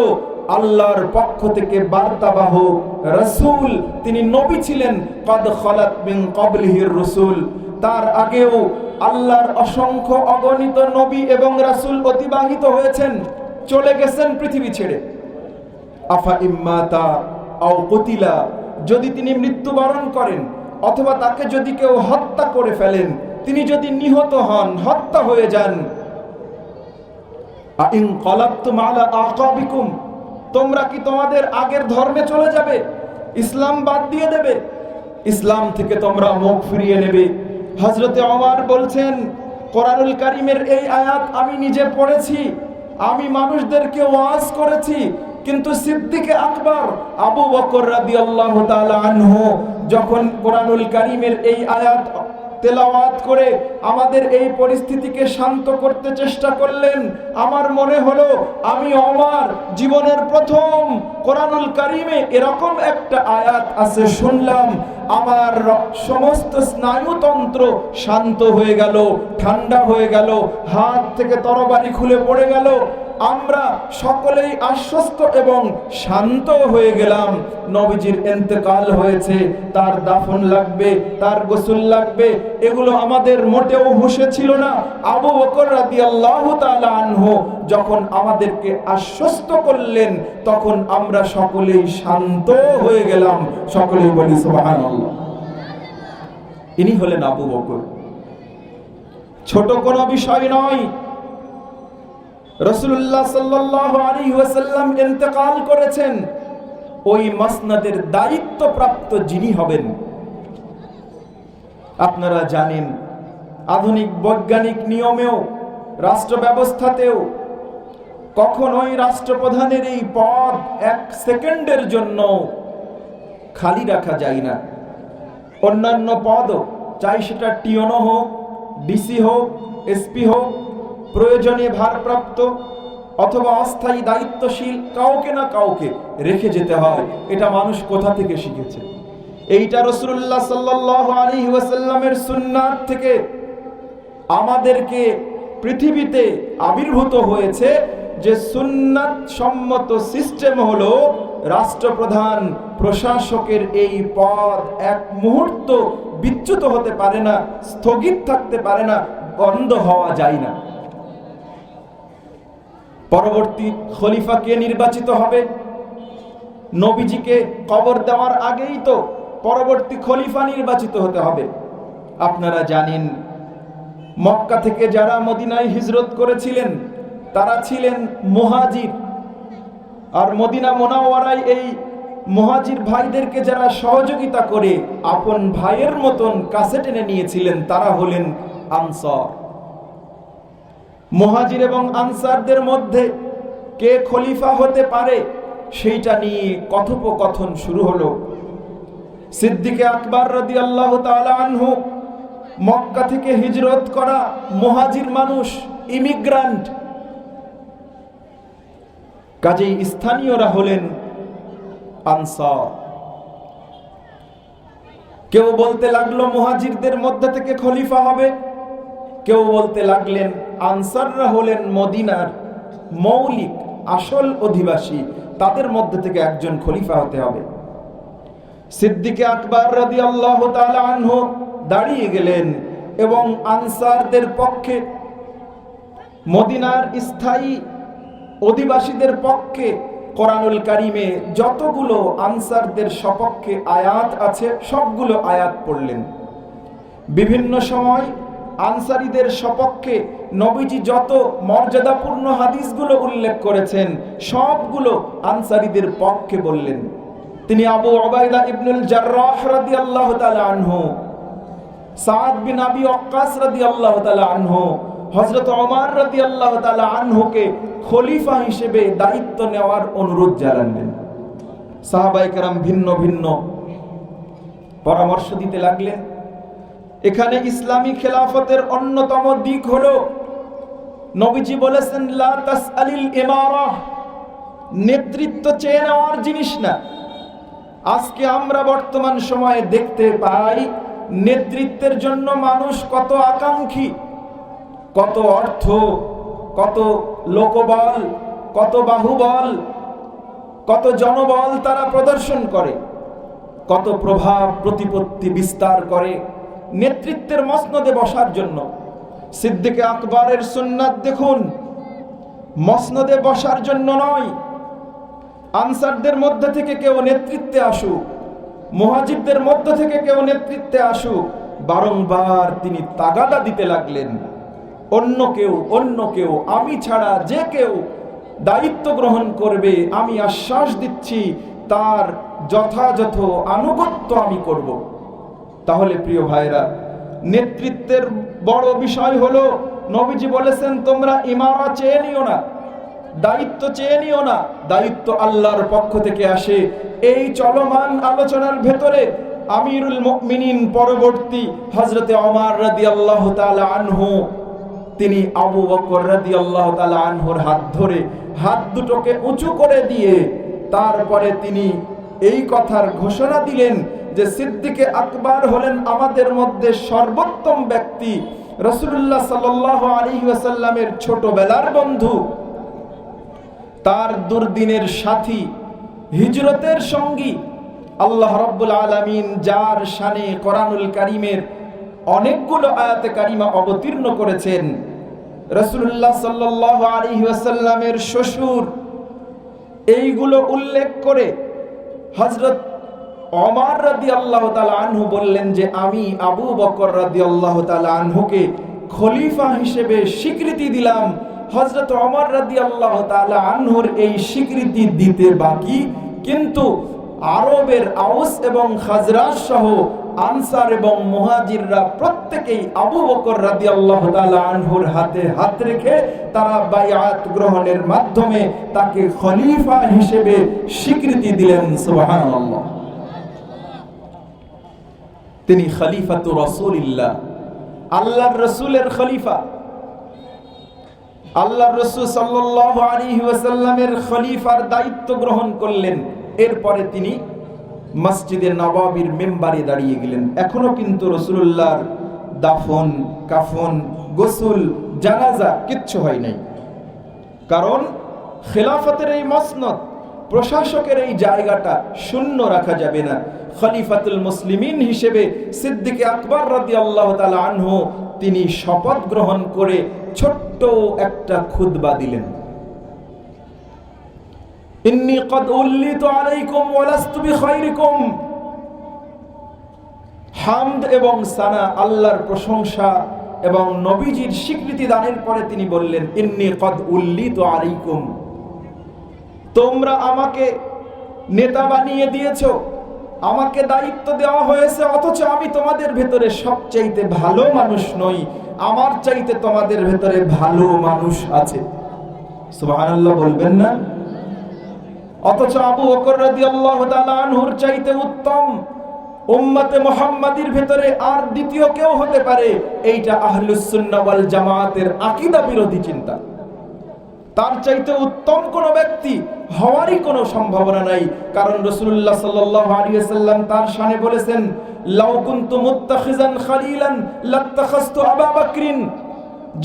আল্লাহর পক্ষ থেকে বার্তাবাহক রাসূল, তিনি নবী ছিলেন। কদ খালাত মিন ক্বাবলিহির রাসূল, তার আগেও আল্লাহর অসংখ্য অগণিত নবী এবং রাসূল অতিবাহিত হয়েছেন, চলে গেছেন পৃথিবী ছেড়ে। আফা ইম্মাতা আও কুতিলা, যদি তিনি মৃত্যুবরণ করেন অথবা তাকে যদি কেউ হত্যা করে ফেলেন, তিনি যদি নিহত হন, হত্যা হয়ে যান, আইন ক্বালাবতুম আলা আকাবিকুম, তোমরা কি তোমাদের আগের ধর্মে চলে যাবে, ইসলাম বাদ দিয়ে দেবে, ইসলাম থেকে তোমরা মুখ ফিরিয়ে নেবে? হযরতে ওমর বলছেন, কোরআনুল কারীমের এই আয়াত আমি নিজে পড়েছি, আমি মানুষদেরকে ওয়াজ করেছি, কিন্তু সিদ্দিক আকবর আবু বকর রাদিয়াল্লাহু তাআলা আনহু যখন কোরআনুল কারীমের এই আয়াত তেলাওয়াত করে আমাদের এই পরিস্থিতিকে শান্ত করতে চেষ্টা করলেন, আমার মনে হলো আমি ওমর জীবনের প্রথম কোরআনুল কারীমে এরকম একটা আয়াত আছে শুনলাম, আমার সমস্ত স্নায়ুতন্ত্র শান্ত হয়ে গেল, ঠান্ডা হয়ে গেল, হাত থেকে তরবারি খুলে পড়ে গেল, আমরা সকলেই আশ্বস্ত এবং শান্ত হয়ে গেলাম। নবীজির ইন্তেকাল হয়েছে, তার দাফন লাগবে, তার গোসল লাগবে, এগুলো আমাদের মোটেও হুঁশে ছিল না। আবু বকর রাদিয়াল্লাহু তাআলা আনহু যখন আমাদেরকে আশ্বস্ত করলেন, তখন আমরা সকলেই শান্ত হয়ে গেলাম। সকলেই বলি সুবহানাল্লাহ। ইনি হলেন আবু বকর। ছোট কোনো বিষয় নয়। রাসূলুল্লাহ সাল্লাল্লাহু আলাইহি ওয়াসাল্লাম ইন্তেকাল করেছেন, ওই মাসনাদের দায়িত্বপ্রাপ্ত যিনি হবেন, আপনারা জানেন আধুনিক বৈজ্ঞানিক নিয়মেও রাষ্ট্র ব্যবস্থাতেও কখনোই রাষ্ট্রপ্রধানের এই পদ এক সেকেন্ডের জন্য খালি রাখা যায় না। অন্যান্য পদও, চাই সেটা টিওনো হোক, ডিসি হোক, এসপি হোক, প্রয়োজনে ভারপ্রাপ্ত অথবা অস্থায়ী দায়িত্বশীল কাউকে না কাউকে রেখে যেতে হয়। এটা মানুষ কোথা থেকে শিখেছে? এইটা রাসূলুল্লাহ সাল্লাল্লাহু আলাইহি ওয়াসাল্লামের সুন্নাত থেকে আমাদেরকে পৃথিবীতে আবির্ভূত হয়েছে যে সুন্নাত সম্মত সিস্টেম হলো রাষ্ট্রপ্রধান প্রশাসকের এই পদ এক মুহূর্ত বিচ্যুত হতে পারে না, স্থগিত থাকতে পারে না, বন্ধ হওয়া যায় না। পরবর্তী খলিফা কে নির্বাচিত হবে? নবীজিকে কবর দেওয়ার আগেই তো পরবর্তী খলিফা নির্বাচিত হতে হবে। আপনারা জানেন মক্কা থেকে যারা মদিনায় হিজরত করেছিলেন, তারা ছিলেন মুহাজির। আর মদিনা মুনাওয়ারায় এই মুহাজির ভাইদেরকে যারা সহযোগিতা করে আপন ভাইয়ের মতন কাছে টেনে নিয়েছিলেন তারা হলেন আনসার। মুহাজির এবং আনসারদের মধ্যে কে খলিফা হতে পারে সেইটা নিয়ে কথোপকথন শুরু হলো। সিদ্দিকে আকবর রাদিয়াল্লাহু তাআলা আনহু মক্কা থেকে হিজরত করা মুহাজির মানুষ, ইমিগ্রান্ট, কাজেই স্থানীয়রা হলেন আনসার। কেউ বলতে লাগলো মুহাজিরদের মধ্যে থেকে খলিফা হবে, কেউ বলতে লাগলেন আনসাররা হলেন মদিনার মৌলিক আসল অধিবাসী, তাদের মধ্যে থেকে একজন খলিফা হতে হবে। সিদ্দিকে আকবর রাদিয়াল্লাহু তাআলা আনহু দাঁড়িয়ে গেলেন এবং আনসারদের পক্ষে, মদিনার স্থায়ী অধিবাসীদের পক্ষে কোরআনুল কারিমে যতগুলো আনসারদের সপক্ষে আয়াত আছে সবগুলো আয়াত পড়লেন। বিভিন্ন সময় আনসারীদের সপক্ষে নবীজি যত মর্যাদাপূর্ণ হাদিসগুলো উল্লেখ করেছেন সবগুলো আনসারীদের পক্ষে বললেন। তিনি আবু উবাইদা ইবনুল জাররাহ রাদিয়াল্লাহু তাআলা আনহু, সাদ বিন আবি ওয়াক্কাস রাদিয়াল্লাহু তাআলা আনহু, হযরত ওমর রাদিয়াল্লাহু তাআলা আনহুকে খলিফা হিসেবে দায়িত্ব নেওয়ার অনুরোধ জানালেন। সাহাবায়ে কেরাম ভিন্ন ভিন্ন পরামর্শ দিতে লাগলেন। এখানে ইসলামী খেলাফতের অন্যতম দিক হলো নবীজি বলেছেন লা তাসআলিল ইমারা, নেতৃত্ব চেয়ে নেওয়ার জিনিস না। আজকে আমরা বর্তমান সময়ে দেখতে পাই নেতৃত্বের জন্য মানুষ কত আকাঙ্ক্ষী, কত অর্থ, কত লোকবল, কত বাহুবল, কত জনবল তারা প্রদর্শন করে, কত প্রভাব প্রতিপত্তি বিস্তার করে নেতৃত্বের মসনদে বসার জন্য। সিদ্দিকে আকবরের সুন্নাত দেখুন, মসনদে বসার জন্য নয়, আনসারদের মধ্যে থেকে কেউ নেতৃত্বে আসুক, মুহাজিরদের মধ্য থেকে কেউ নেতৃত্বে আসুক, বারংবার তিনি তাগাদা দিতে লাগলেন অন্য কেউ আমি ছাড়া যে কেউ দায়িত্ব গ্রহণ করবে আমি আশ্বাস দিচ্ছি তার যথাযথ আনুগত্য আমি করব। তাহলে প্রিয় ভাইরা, নেতৃত্বের বড় বিষয় হলো নবীজি বলেছেন তোমরা ইমারা চেয়ে নিও না, দায়িত্ব চেয়ে নিও না, দায়িত্ব আল্লাহর পক্ষ থেকে আসে। এই চলমান আলোচনার ভেতরে আমিরুল মুমিনিন পরবর্তী হযরতে ওমর রাদিয়াল্লাহু তাআলা আনহু, তিনি আবু বকর রাদিয়াল্লাহু তাআলা আনহুর হাত ধরে হাত দুটোকে উঁচু করে দিয়ে তারপরে তিনি এই কথার ঘোষণা দিলেন যে সিদ্দিকে আকবর হলেন আমাদের মধ্যে সর্বোত্তম ব্যক্তি, রাসূলুল্লাহ সাল্লাল্লাহু আলাইহি ওয়াসাল্লামের ছোটবেলার বন্ধু, তার দুর্দিনের সাথী, হিজরতের সঙ্গী। আল্লাহ রাব্বুল আলামিন যার শানে কোরআনুল কারীমের অনেকগুলো আয়াতে কারিমা অবতীর্ণ করেছেন, রাসূলুল্লাহ সাল্লাল্লাহু আলাইহি ওয়াসাল্লামের শ্বশুর, এইগুলো উল্লেখ করে হযরত ওমর রাদিয়াল্লাহু তাআলা আনহু বললেন যে আমি আবু বকর রাদিয়াল্লাহু তাআলা আনহুকে খলিফা হিসেবে স্বীকৃতি দিলাম। হযরত ওমর রাদিয়াল্লাহু তাআলা আনহুর এই স্বীকৃতি দিতে বাকি, কিন্তু আরবের আউস এবং খাজরাজ সহ আনসার এবং মুহাজিররা প্রত্যেকেই আবু বকর রাদিয়াল্লাহু তাআলা আনহুর হাতে হাত রেখে তারা বায়াত গ্রহণের মাধ্যমে তাকে খলিফা হিসেবে স্বীকৃতি দিলেন। সুবহানাল্লাহ। তিনি খলিফাতু রাসূলিল্লাহ, আল্লাহর রাসূলের খলিফা, আল্লাহর রাসূল সাল্লাল্লাহু আলাইহি ওয়াসাল্লামের খলিফার দায়িত্ব গ্রহণ করলেন। এরপরে তিনি মসজিদে নববীর মেম্বারে দাঁড়িয়ে গেলেন। এখনো কিন্তু রাসূলুল্লাহর দাফন, কাফন, গোসল, জানাজা কিচ্ছু হয় নাই। কারণ খেলাফতের এই মসনদ, প্রশাসকের এই জায়গাটা শূন্য রাখা যাবে না। খলিফাতুল মুসলিমিন হিসেবে সিদ্দিকে আকবর রাদিয়াল্লাহু তাআলা আনহু তিনি শপথ গ্রহণ করে ছোট্ট একটা খুতবা দিলেন। ইন্নী কদ উল্লিতু আলাইকুম ওয়া লাস্তু বিখাইরিকুম। হামদ এবং সানা, আল্লাহর প্রশংসা এবং নবীজির স্বীকৃতি দানের পরে তিনি বললেন, ইন্নী কদ উল্লিতু আলাইকুম, তোমরা আমাকে নেতা বানিয়ে দিয়েছো, আমাকে দায়িত্ব দেওয়া হয়েছে, অথচ আমি তোমাদের ভেতরে সবচাইতে ভালো মানুষ নই, আমার চাইতে তোমাদের ভেতরে ভালো মানুষ আছে। সুবহানাল্লাহ বলবেন না? অথচ আবু বকর রাদিয়াল্লাহু তাআলা আনহুর চাইতে উত্তম উম্মতে মুহাম্মাদির ভেতরে আর দ্বিতীয় কেউ হতে পারে, এইটা আহলুস সুন্নাহ ওয়াল জামাতের আকীদা বিরোধী চিন্তা। তার চাইতে উত্তম কোন ব্যক্তি হওয়ারই কোনো সম্ভাবনা নাই। কারণ রাসূলুল্লাহ সাল্লাল্লাহু আলাইহি ওয়াসাল্লাম তার শানে বলেছেন, লাউ কুনতু মুত্তাখিজান খালিলান লাত্তাখাযতু আবু বকরিন,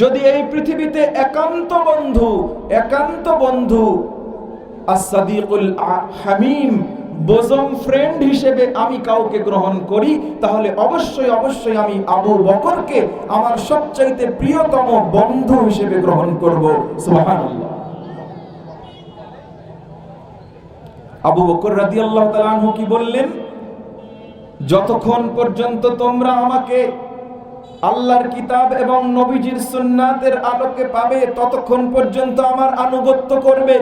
যদি এই পৃথিবীতে একান্ত বন্ধু as-sadiqul hamim, bosom ফ্রেন্ড হিসেবে আমি কাউকে গ্রহণ করি, তাহলে অবশ্যই আমি আবু বকরকে আমার সবচাইতে প্রিয়তম বন্ধু হিসেবে গ্রহণ করব। সুবহানাল্লাহ। আবু বকর রাদিয়াল্লাহু তাআলা আনহু কি বললেন? যতক্ষণ পর্যন্ত তোমরা আমাকে আল্লাহর কিতাব এবং নবীজির সুন্নাতের আলোকে পাবে, ততক্ষণ পর্যন্ত আমার আনুগত্য করবে।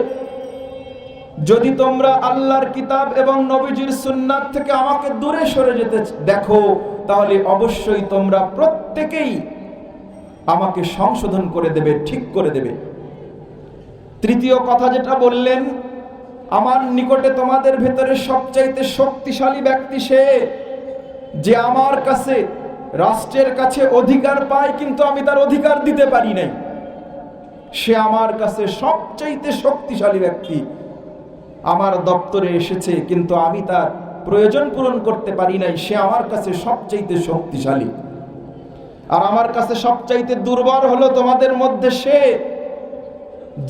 যদি তোমরা আল্লাহর কিতাব এবং নবীজির সুন্নাত থেকে আমাকে দূরে সরে যেতে দেখো, তাহলে অবশ্যই তোমরা প্রত্যেকেই আমাকে সংশোধন করে দেবে, ঠিক করে দেবে। তৃতীয় কথা যেটা বললেন, আমার নিকটে তোমাদের ভেতরে সবচাইতে শক্তিশালী ব্যক্তি সে, যে আমার কাছে রাষ্ট্রের কাছে অধিকার পায় কিন্তু আমি তার অধিকার দিতে পারি নাই। সে আমার কাছে সবচাইতে শক্তিশালী ব্যক্তি, আমার দপ্তরে এসেছে কিন্তু আমি তার প্রয়োজন পূরণ করতে পারি নাই, সে আমার কাছে সবচাইতে শক্তিশালী। আর আমার কাছে সবচাইতে দুর্বল হলো তোমাদের মধ্যে সে,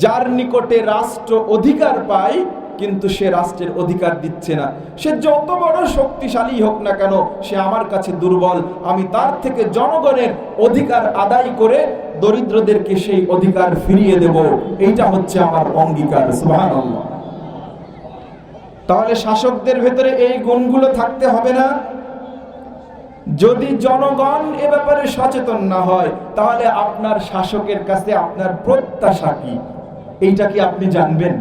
যার নিকটে রাষ্ট্র অধিকার পায় কিন্তু সে রাষ্ট্রের অধিকার দিচ্ছে না। সে যত বড় শক্তিশালী হোক না কেন, সে আমার কাছে দুর্বল। আমি তার থেকে জনগণের অধিকার আদায় করে দরিদ্রদেরকে সেই অধিকার ফিরিয়ে দেব, এইটা হচ্ছে আমার অঙ্গীকার। সুবহানাল্লাহ। তাহলে শাসকদের ভেতরে এই গুণগুলো থাকতে হবে না? যদি জনগণ এ ব্যাপারে সচেতন না হয়, তাহলে আপনার শাসকের কাছে আপনার প্রত্যাশা কি, এইটা কি আপনি জানবেন?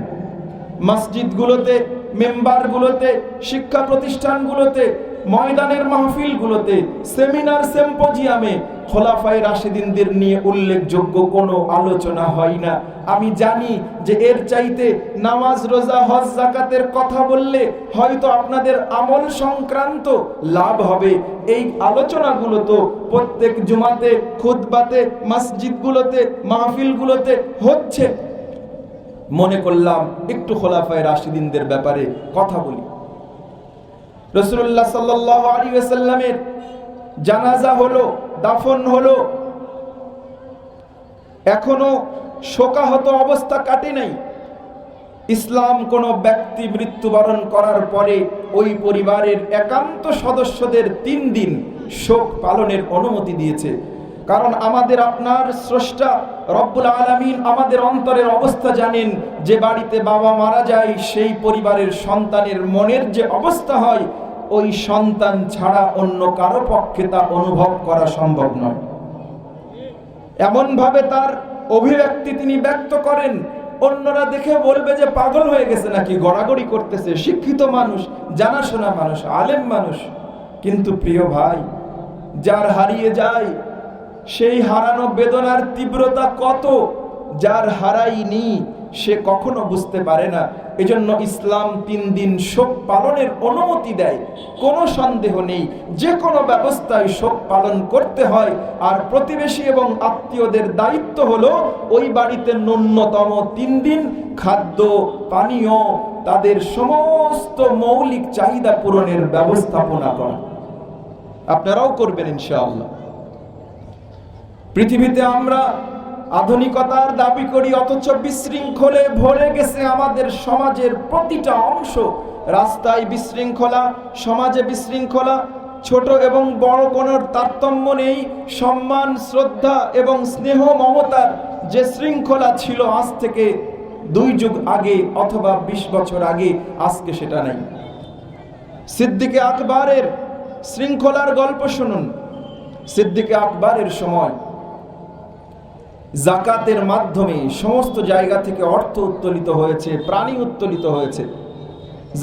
মসজিদগুলোতে, মেম্বারগুলোতে, শিক্ষা প্রতিষ্ঠানগুলোতে, ময়দানের মাহফিলগুলোতে, সেমিনার সিম্পোজিয়ামে খোলাফায়ে রাশিদিনদের নিয়ে উল্লেখযোগ্য কোনো আলোচনা হয় না। আমি জানি যে এর চাইতে নামাজ, রোজা, হজ, যাকাতের কথা বললে হয়তো আপনাদের আমল সংক্রান্ত লাভ হবে। এই আলোচনাগুলো তো প্রত্যেক জুমাতে, খুতবাতে, মসজিদগুলোতে, মাহফিলগুলোতে হচ্ছে। মনে করলাম একটু খোলাফায়ে রাশিদিনদের ব্যাপারে কথা বলি। রাসূলুল্লাহ সাল্লাল্লাহু আলাইহি ওয়াসাল্লামের জানাজা হলো, দাফন হলো, এখনো শোকাহত অবস্থা কাটে নাই। ইসলাম কোনো ব্যক্তি মৃত্যুবরণ করার পরে ওই পরিবারের একান্ত সদস্যদের 3 দিন শোক পালনের অনুমতি দিয়েছে। কারণ আমাদের আপনার স্রষ্টা রব্বুল আলামিন আমাদের অন্তরের অবস্থা জানেন। যে বাড়িতে বাবা মারা যায়, সেই পরিবারের সন্তানের মনের যে অবস্থা হয়, ওই সন্তান ছাড়া অন্য কারো পক্ষে তা অনুভব করা সম্ভব নয়। এমন ভাবে তার অভিব্যক্তি তিনি ব্যক্ত করেন, অন্যরা দেখে বলবে যে পাগল হয়ে গেছে নাকি, গড়াগড়ি করতেছে। শিক্ষিত মানুষ, জানাশোনা মানুষ, আলেম মানুষ, কিন্তু প্রিয় ভাই, যার হারিয়ে যায় সেই হারানো বেদনার তীব্রতা কত, যার হারাইনি সে কখনো বুঝতে পারে না। এজন্য ইসলাম 3 দিন শোক পালনের অনুমতি দেয়। কোনো সন্দেহ নেই, যে কোনো ব্যবস্থায় শোক পালন করতে হয়। আর প্রতিবেশী এবং আত্মীয়দের দায়িত্ব হলো ওই বাড়িতে ন্যূনতম 3 দিন খাদ্য, পানীয়, তাদের সমস্ত মৌলিক চাহিদা পূরণের ব্যবস্থাপনা করা। আপনারাও করবেন ইনশাআল্লাহ। পৃথিবীতে আমরা আধুনিকতার দাবি করি, অথচ বিশৃঙ্খলে ভরে গেছে আমাদের সমাজের প্রতিটা অংশ। রাস্তায় বিশৃঙ্খলা, সমাজে বিশৃঙ্খলা, ছোট এবং বড় কোনো তারতম্য নেই। সম্মান, শ্রদ্ধা এবং স্নেহ মমতার যে শৃঙ্খলা ছিল আজ থেকে 2 যুগ আগে অথবা 20 বছর আগে, আজকে সেটা নাই। সিদ্দিকে আকবরের শৃঙ্খলার গল্প শুনুন। সিদ্দিকে আকবরের সময় জাকাতের মাধ্যমে সমস্ত জায়গা থেকে অর্থ উত্তোলিত হয়েছে, প্রাণী উত্তোলিত হয়েছে।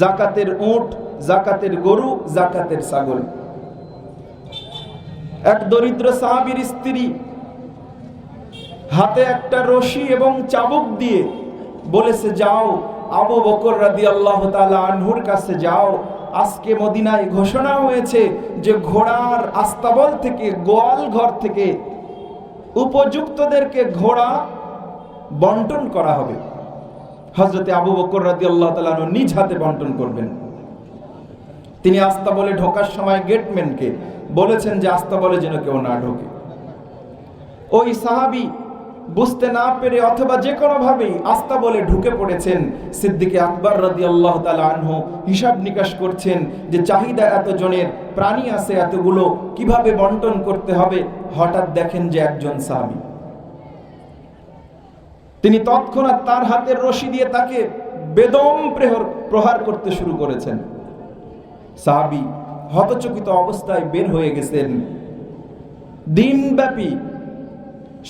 জাকাতের উট, জাকাতের গরু, জাকাতের ছাগল। এক দরিদ্র সাহাবীর স্ত্রী হাতে একটা রশি এবং চাবুক দিয়ে বলেছে, যাও আবু বকর রাদিয়াল্লাহু তাআলা আনহুর কাছে যাও, আজকে মদিনায় ঘোষণা হয়েছে যে ঘোড়ার আস্তাবল থেকে, গোয়াল ঘর থেকে উপযুক্তদেরকে ঘোড়া বন্টন করা হবে। হযরতে আবু বকর রাদিয়াল্লাহু তাআলা আনহু নিজ হাতে বন্টন করবেন। তিনি আস্তাবলে ঢোকার সময় গেটম্যানকে বলেছেন যে আস্তাবলে যেন কেউ না ঢোকে। ওই সাহাবী বুঝতে না পেরে অথবা যে কোনো ভাবেই আস্তাবলে ঢুকে পড়েছেন। সিদ্দিক আকবর রাদিয়াল্লাহু তাআলা আনহু হিসাব নিকাশ করছেন যে চাহিদা এতজনের, প্রাণী আছে এতগুলো, কিভাবে বন্টন করতে হবে। হঠাৎ দেখেন যে একজন সাহাবী, তিনি তৎক্ষণাৎ তার হাতের রশি দিয়ে তাকে বেদম প্রহার করতে শুরু করেছেন। সাহাবী হতচকিত অবস্থায় বের হয়ে গেছেন। দিনব্যাপী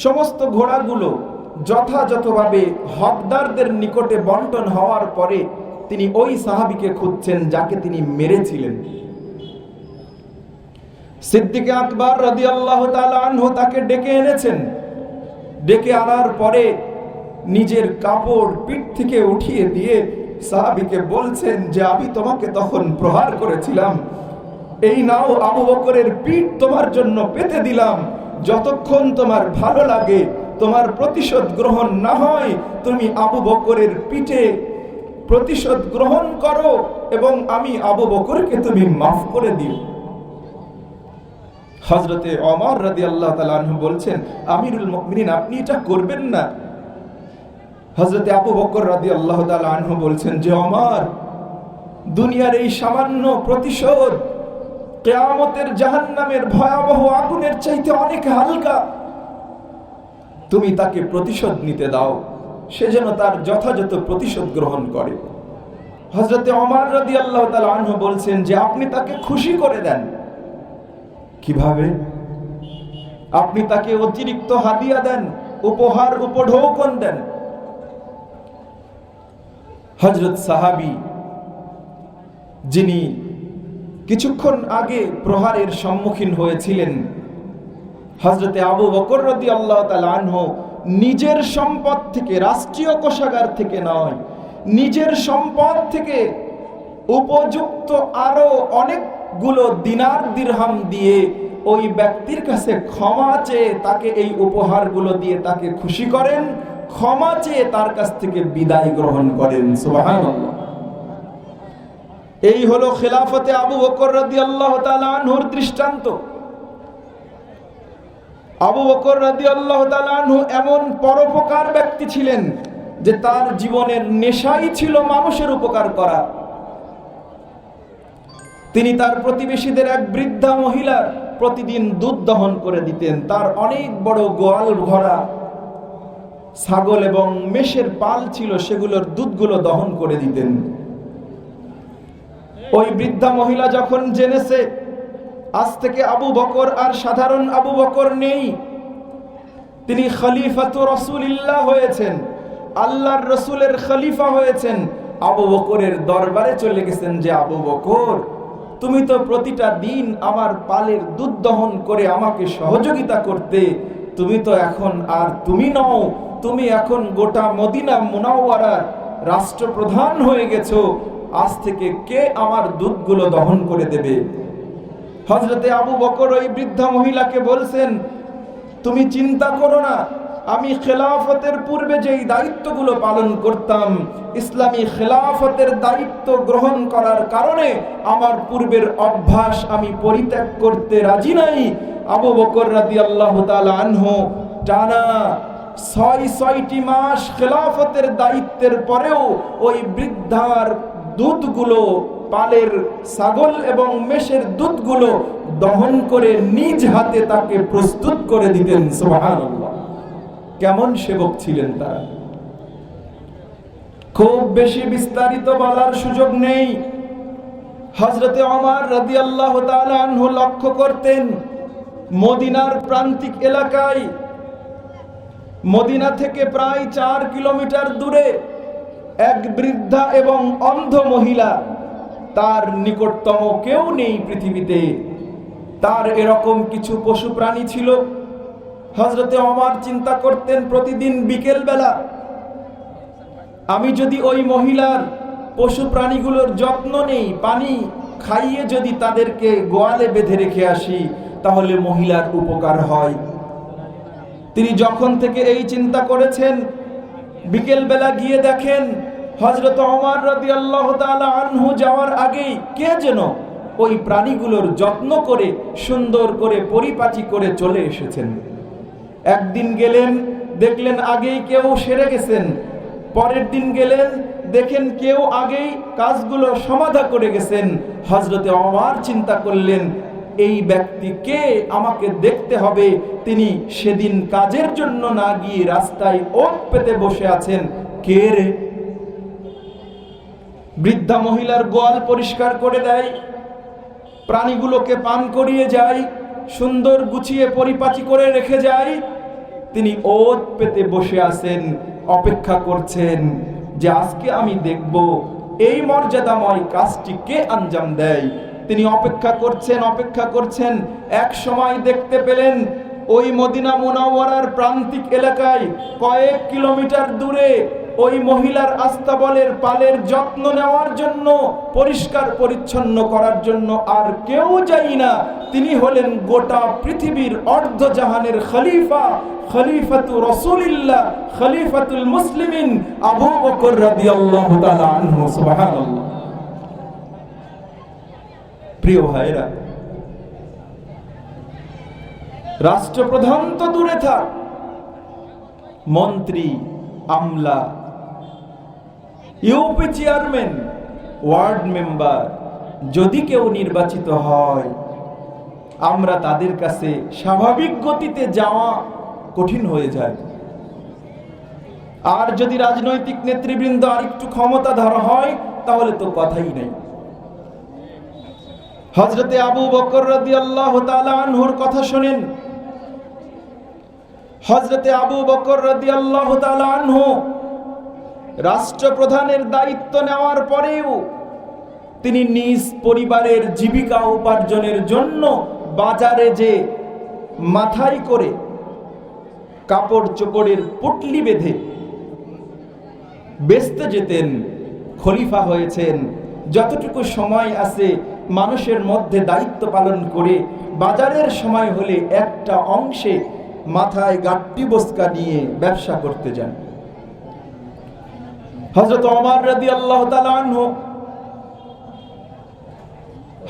সমস্ত ঘোড়াগুলো যথাযথভাবে হকদারদের নিকটে বন্টন হওয়ার পরে তিনি ওই সাহাবীকে খুঁজছেন যাকে তিনি মেরেছিলেন। সিদ্দিক আকবর রাদিয়াল্লাহু তাআলা আনহু তাকে ডেকে এনেছেন। ডেকে আনার পরে নিজের কাপড় পিঠ থেকে উঠিয়ে দিয়ে সাহাবীকে বলছেন যে আমি তোমাকে তখন প্রহার করেছিলাম, এই নাও আবু বকরের পিঠ তোমার জন্য পেতে দিলাম, যতক্ষণ তোমার ভালো লাগে, তোমার প্রতিশোধ গ্রহণ না হয়, তুমি আবু বকরের পিঠে প্রতিশোধ গ্রহণ করো এবং আমি আবু বকরকে তুমি মাফ করে দিও। হযরতে ওমর রাদিয়াল্লাহু তাআলা আনহু বলছেন, আমিরুল মুমিনিন আপনি এটা করবেন না। হযরতে আবু বকর রাদিয়াল্লাহু তাআলা আনহু বলছেন যে ওমর, দুনিয়ার এই সামান্য প্রতিশোধ কিয়ামতের জাহান্নামের ভয়াবহ আগুনের চাইতে অনেক হালকা, তুমি তাকে প্রতিশোধ নিতে দাও, সে যেন তার যথাযথ প্রতিশোধ গ্রহণ করে। হযরতে ওমর রাদিয়াল্লাহু তাআলা আনহু বলছেন যে আপনি তাকে খুশি করে দেন। কিভাবে? আপনি তাকে অতিরিক্ত হাদিয়া দেন, উপহার উপঢৌকন দেন। হযরত সাহাবী যিনি কিছুক্ষণ আগে প্রহারের সম্মুখীন হয়েছিলেন, হযরতে আবু বকর রাদিয়াল্লাহু তাআলা আনহু নিজের সম্পদ থেকে, রাষ্ট্রীয় কোষাগার থেকে নয়, নিজের সম্পদ থেকে উপযুক্ত আরো অনেকগুলো দিনার দিরহাম দিয়ে ওই ব্যক্তির কাছে ক্ষমা চেয়ে তাকে এই উপহারগুলো দিয়ে তাকে খুশি করেন, ক্ষমা চেয়ে তার কাছ থেকে বিদায় গ্রহণ করেন। সুবহানাল্লাহ। এই হলো খেলাফতে আবু বকর রাদিয়াল্লাহু তাআলা আনহুর দৃষ্টান্ত। আবু বকর রাদিয়াল্লাহু তাআলা আনহু এমন পরোপকার ব্যক্তি ছিলেন যে তার জীবনের নেশাই ছিল মানুষের উপকার করা। তিনি তার প্রতিবেশীদের এক বৃদ্ধা মহিলার প্রতিদিন দুধ দহন করে দিতেন। তার অনেক বড় গোয়াল ভরা ছাগল এবং মেষের পাল ছিল, সেগুলোর দুধগুলো দহন করে দিতেন। ওই বৃদ্ধা মহিলা যখন জেনেছে আজ থেকে আবু বকর আর সাধারণ আবু বকর নেই, তিনি খলিফাতু রাসূলিল্লাহ হয়েছেন, আল্লাহর রাসূলের খলিফা হয়েছেন, আবু বকরের দরবারে চলে গেছেন যে আবু বকর, তুমি তো প্রতিটা দিন আমার পালের দুধ দহন করে আমাকে সহযোগিতা করতে, তুমি তো এখন আর তুমি নও, তুমি এখন গোটা মদিনা মুনাওয়ারার রাষ্ট্রপ্রধান হয়ে গেছো, আজ থেকে কে আমার দুধগুলো দহন করে দেবে? হযরতে আবু বকর ওই বৃদ্ধা মহিলাকে বলছেন, তুমি চিন্তা করো না, আমি খেলাফতের পূর্বে যেই দায়িত্বগুলো পালন করতাম, ইসলামী খেলাফতের দায়িত্ব গ্রহণ করার কারণে আমার পূর্বের অভ্যাস আমি পরিত্যাগ করতে রাজি নাই। আবু বকর রাদিয়াল্লাহু তাআলা আনহু টানা ৬টি মাস খেলাফতের দায়িত্বের পরেও ওই বৃদ্ধার দুধগুলো, পালের ছাগল এবং মেষের দুধগুলো দহন করে নিজ হাতে তাকে প্রস্তুত করে দিতেন। সুবহানাল্লাহ। কেমন সেবক ছিলেন তারা! খুব বেশি বিস্তারিত বলার সুযোগ নেই। হযরতে ওমর রাদিয়াল্লাহু তাআলা আনহু লক্ষ্য করতেন মদিনার প্রান্তিক এলাকায় মদিনা থেকে প্রায় 4 কিলোমিটার দূরে এক বৃদ্ধা এবং অন্ধ মহিলা, তার নিকটতম কেউ নেই পৃথিবীতে। তার এরকম কিছু পশু প্রাণী ছিল। হযরতে ওমর চিন্তা করতেন, প্রতিদিন বিকেল বেলা আমি যদি ওই মহিলার পশু প্রাণীগুলোর যত্ন নেই, পানি খাইয়ে যদি তাদেরকে গোয়ালে বেঁধে রেখে আসি, তাহলে মহিলার উপকার হয়। তিনি যখন থেকে এই চিন্তা করেছেন, বিকেল বেলা গিয়ে দেখেন হযরত ওমর রাদিয়াল্লাহু তাআলা আনহু যাওয়ার আগেই কে যেন ওই প্রাণীগুলোর যত্ন করে সুন্দর করে পরিপাটি করে চলে এসেছেন। একদিন গেলেন, দেখলেন আগেই কেউ সেরে গেছেন। পরের দিন গেলেন, দেখেন কেউ আগেই কাজগুলো সমাধা করে গেছেন। হযরতে ওমর চিন্তা করলেন, এই ব্যক্তি কে, আমাকে দেখতে হবে। তিনি সেদিন কাজের জন্য না গিয়ে রাস্তায় ওট পেতে বসে আছেন, কে রে? বৃদ্ধা মহিলার গোয়াল পরিষ্কার করে দেয়, প্রাণীগুলোকে পান করিয়ে যায়, সুন্দর গুছিয়ে পরিপাটি করে রেখে যায়। তিনি ওট পেতে বসে আছেন, অপেক্ষা করছেন যে আজকে আমি দেখব এই মর্যাদাময় কাজটি কে আঞ্জাম দেয়। তিনি অপেক্ষা করছেন। এক সময় দেখতে পেলেন ওই মদিনা মুনাওয়ারার প্রান্তিক এলাকায় কয়েক কিলোমিটার দূরে ওই মহিলার আস্তাবলের পালের যত্ন নেওয়ার জন্য, পরিষ্কার পরিচ্ছন্ন করার জন্য আর কেউ যায় না। তিনি হলেন গোটা পৃথিবীর অর্ধজাহানের খলিফা, খলিফাতু রাসূলিল্লাহ, খলিফাতুল মুসলিমিন আবু বকর রাদিয়াল্লাহু তাআলা আনহু। সুবহানাল্লাহ। প্রিয় ভাইরা, রাষ্ট্রপ্রধান তো দূরে থাক, মন্ত্রী, আমলা, ইউপি চেয়ারম্যান, ওয়ার্ড মেম্বার যদি কেউ নির্বাচিত হয়, আমরা তাদের কাছে স্বাভাবিক গতিতে যাওয়া কঠিন হয়ে যায়। আর যদি রাজনৈতিক নেতৃবৃন্দ আর একটু ক্ষমতাধর হয়, তাহলে তো কথাই নেই। হযরতে আবু বকর রাদিয়াল্লাহু তাআলা আনহুর কথা শুনেন। হযরতে আবু বকর রাদিয়াল্লাহু তাআলা আনহু রাষ্ট্রপ্রধানের দায়িত্ব নেওয়ার পরেও তিনি নিজ পরিবারের জীবিকা উপার্জনের জন্য বাজারে যে মাথায় করে কাপড় চোপড়ের পুটলি বেঁধে বেচতে যেতেন। খলিফা হয়েছেন, যতটুকু সময় আছে মানুষের মধ্যে দায়িত্ব পালন করে বাজারের সময় হলে একটা অংশে মাথায় গাট্টি বস্কা নিয়ে ব্যবসা করতে যান। হযরত ওমর রাদিয়াল্লাহু তাআলা আনহু,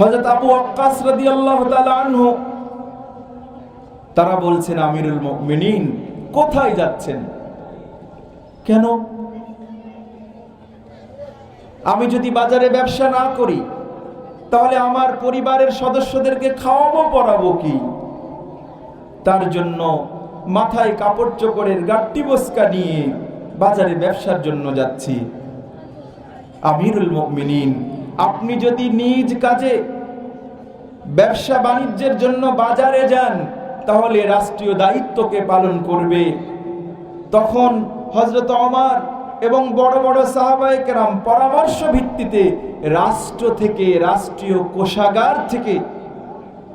হযরত আবু ওয়াক্কাস রাদিয়াল্লাহু তাআলা আনহু, তারা বলছেন, আমিরুল মুমিনিন কোথায় যাচ্ছেন? কেন? আমি যদি বাজারে ব্যবসা না করি, তাহলে আমার পরিবারের সদস্যদেরকে খাওয়াবো পরাবো কি? তার জন্য মাথায় কাপড় চোপড়ের গাট্টি বস্কা নিয়ে বাজারে ব্যবসার জন্য যাচ্ছি। আমিরুল মুমিনিন, আপনি যদি নিজ কাজে ব্যবসা বাণিজ্যের জন্য বাজারে যান, তাহলে রাষ্ট্রীয় দায়িত্বকে পালন করবে। তখন হযরত ওমর এবং বড় বড় সাহাবায়ে কেরাম পরামর্শ ভিত্তিতে রাষ্ট্র থেকে, রাষ্ট্রীয় কোষাগার থেকে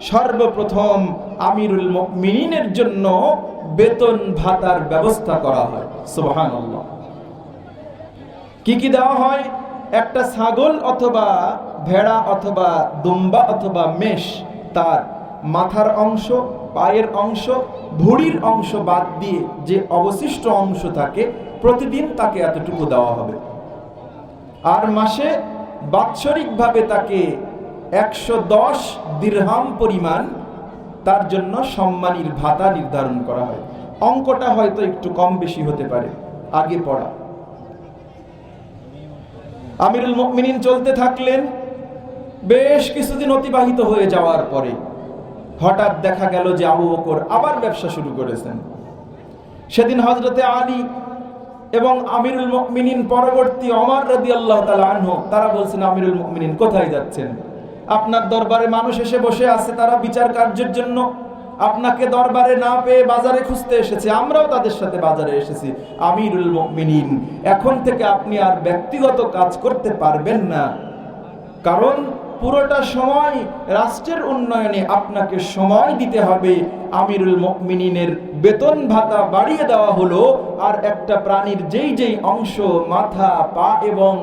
সর্বপ্রথম আমিরুল মুমিনিনের জন্য বেতন ভাতার ব্যবস্থা করা হয়। সুবহানাল্লাহ। কি কি দেওয়া হয়? একটা ছাগল অথবা ভেড়া অথবা দুম্বা অথবা মেষ, তার মাথার অংশ, পায়ের অংশ, ভুঁড়ির অংশ বাদ দিয়ে যে অবশিষ্ট অংশ থাকে, প্রতিদিন তাকে এতটুকু দেওয়া হবে। আর মাসে বাৎসরিকভাবে তাকে 110 দিরহাম পরিমাণ তার জন্য সম্মানীর ভাতা নির্ধারণ করা হয়। অঙ্কটা হয়তো একটু কম বেশি হতে পারে, আগে পড়া। আমিরুল মুমিনিন চলতে থাকলেন। বেশ কিছুদিন অতিবাহিত হয়ে যাওয়ার পরে হঠাৎ দেখা গেল যে আবু বকর আবার ব্যবসা শুরু করেছেন। সেদিন হযরতে আলী এবং আমিরুল মুমিনিন পরবর্তী ওমর রাদিয়াল্লাহু তাআলা আনহু, তারা বলছেন, আমিরুল মুমিনিন কোথায় যাচ্ছেন? আপনার দরবারে মানুষ এসে বসে আছে, তারা বিচার কার্যের জন্য। আপনাকে দরবারে না পেয়ে বাজারে খুঁজতে এসেছে, আমরাও তাদের সাথে বাজারে এসেছি। আমিরুল মুমিনিন, এখন থেকে আপনি আর ব্যক্তিগত কাজ করতে পারবেন না, কারণ পুরোটা সময় রাষ্ট্রের উন্নয়নে আপনাকে সময় দিতে হবে। আমিরুল মুমিনিনের বেতন ভাতা বাড়িয়ে দেওয়া হলো, আর একটা প্রাণীর যেই অংশ, মাথা, পা এবং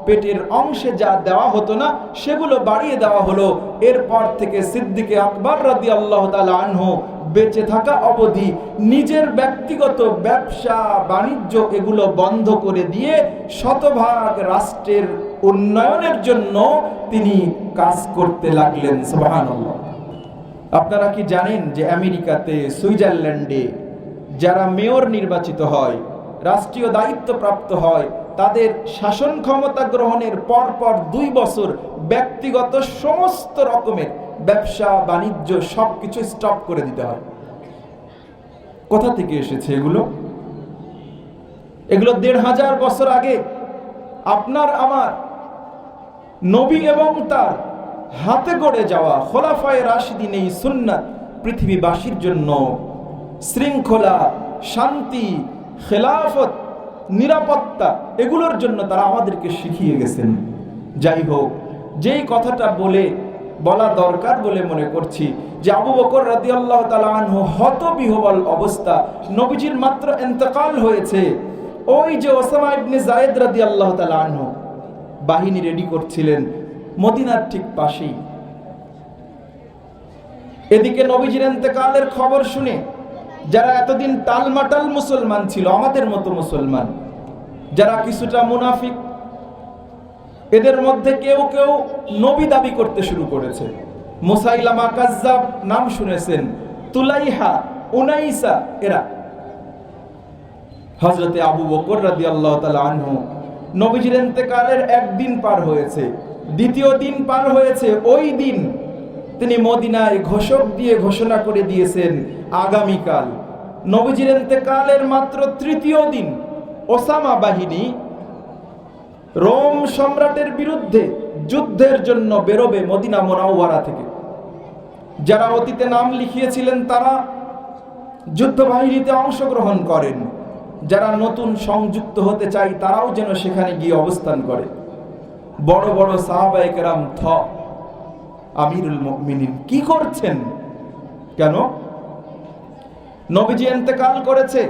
পেটের অংশে যা দেওয়া হতো না সেগুলো বাড়িয়ে দেওয়া হলো। এরপর থেকে সিদ্দিকে আকবর রাদিয়াল্লাহু তাআলা আনহু বেঁচে থাকা অবধি নিজের ব্যক্তিগত ব্যবসা বাণিজ্য এগুলো বন্ধ করে দিয়ে শতভাগ রাষ্ট্রের উন্নয়নের জন্য তিনি কাজ করতে লাগলেন। সুবহানাল্লাহ। আপনারা কি জানেন যে আমেরিকাতে, সুইজারল্যান্ডে যারা মেয়র নির্বাচিত হয়, রাষ্ট্রীয় দায়িত্বপ্রাপ্ত হয়, তাদের শাসন ক্ষমতা গ্রহণের পরপর 2 বছর ব্যক্তিগত সমস্ত রকমের ব্যবসা বাণিজ্য সবকিছু স্টপ করে দিতে হয়। কোথা থেকে এসেছে এগুলো? এগুলো 1500 বছর আগে আপনার আমার নবী এবং তার হাতে গড়ে যাওয়া খোলাফায়ে রাশিদিন এই সুন্নাত পৃথিবীবাসীর জন্য শৃঙ্খলা, শান্তি, খেলাফত, নিরাপত্তা এগুলোর জন্য তারা আমাদেরকে শিখিয়ে গেছেন। যাই হোক, যেই কথাটা বলা দরকার বলে মনে করছি যে আবু বকর রাদিয়াল্লাহু তাআলা আনহু হতবিহ্বল অবস্থা, নবীজির মাত্র ইন্তেকাল হয়েছে। ওই যে ওসামা ইবনে যায়েদ রাদিয়াল্লাহু তাআলা আনহু বাহিনী রেডি করছিলেন মদিনার ঠিক পাশেই। এদিকে নবীজির ইন্তেকালের খবর শুনে যারা এতদিন টালমাটাল মুসলমান ছিল, আমাদের মতো মুসলমান, যারা কিছুটা মুনাফিক, এদের মধ্যে কেউ কেউ নবী দাবি করতে শুরু করেছে। মুসাইলামা কাজ্জাব নাম শুনেছেন, তুলাইহা, উনাইসা, এরা। হযরতে আবু বকর রাদিয়াল্লাহু তাআলা আনহু নবীজির ইন্তেকালের একদিন পার হয়েছে, দ্বিতীয় দিন পার হয়েছে। ওই দিন তিনি মদিনায় ঘোষক দিয়ে ঘোষণা করে দিয়েছেন আগামীকাল নবীজির ইন্তেকালের মাত্র তৃতীয় দিন ওসামা বাহিনী রোম সম্রাটের বিরুদ্ধে যুদ্ধের জন্য বেরোবে মদিনা মুনাওয়ারা থেকে। যারা অতীতে নাম লিখিয়েছিলেন তারা যুদ্ধ বাহিনীতে অংশগ্রহণ করেন, যারা নতুন সংযুক্ত হতে চায় তারাও যেন সেখানে গিয়ে অবস্থান করে। বড় বড় সাহাবায়ে কেরাম আমিরুল মুমিনিন কি করছেন? কেন? নবীজি ইন্তেকাল করেছে,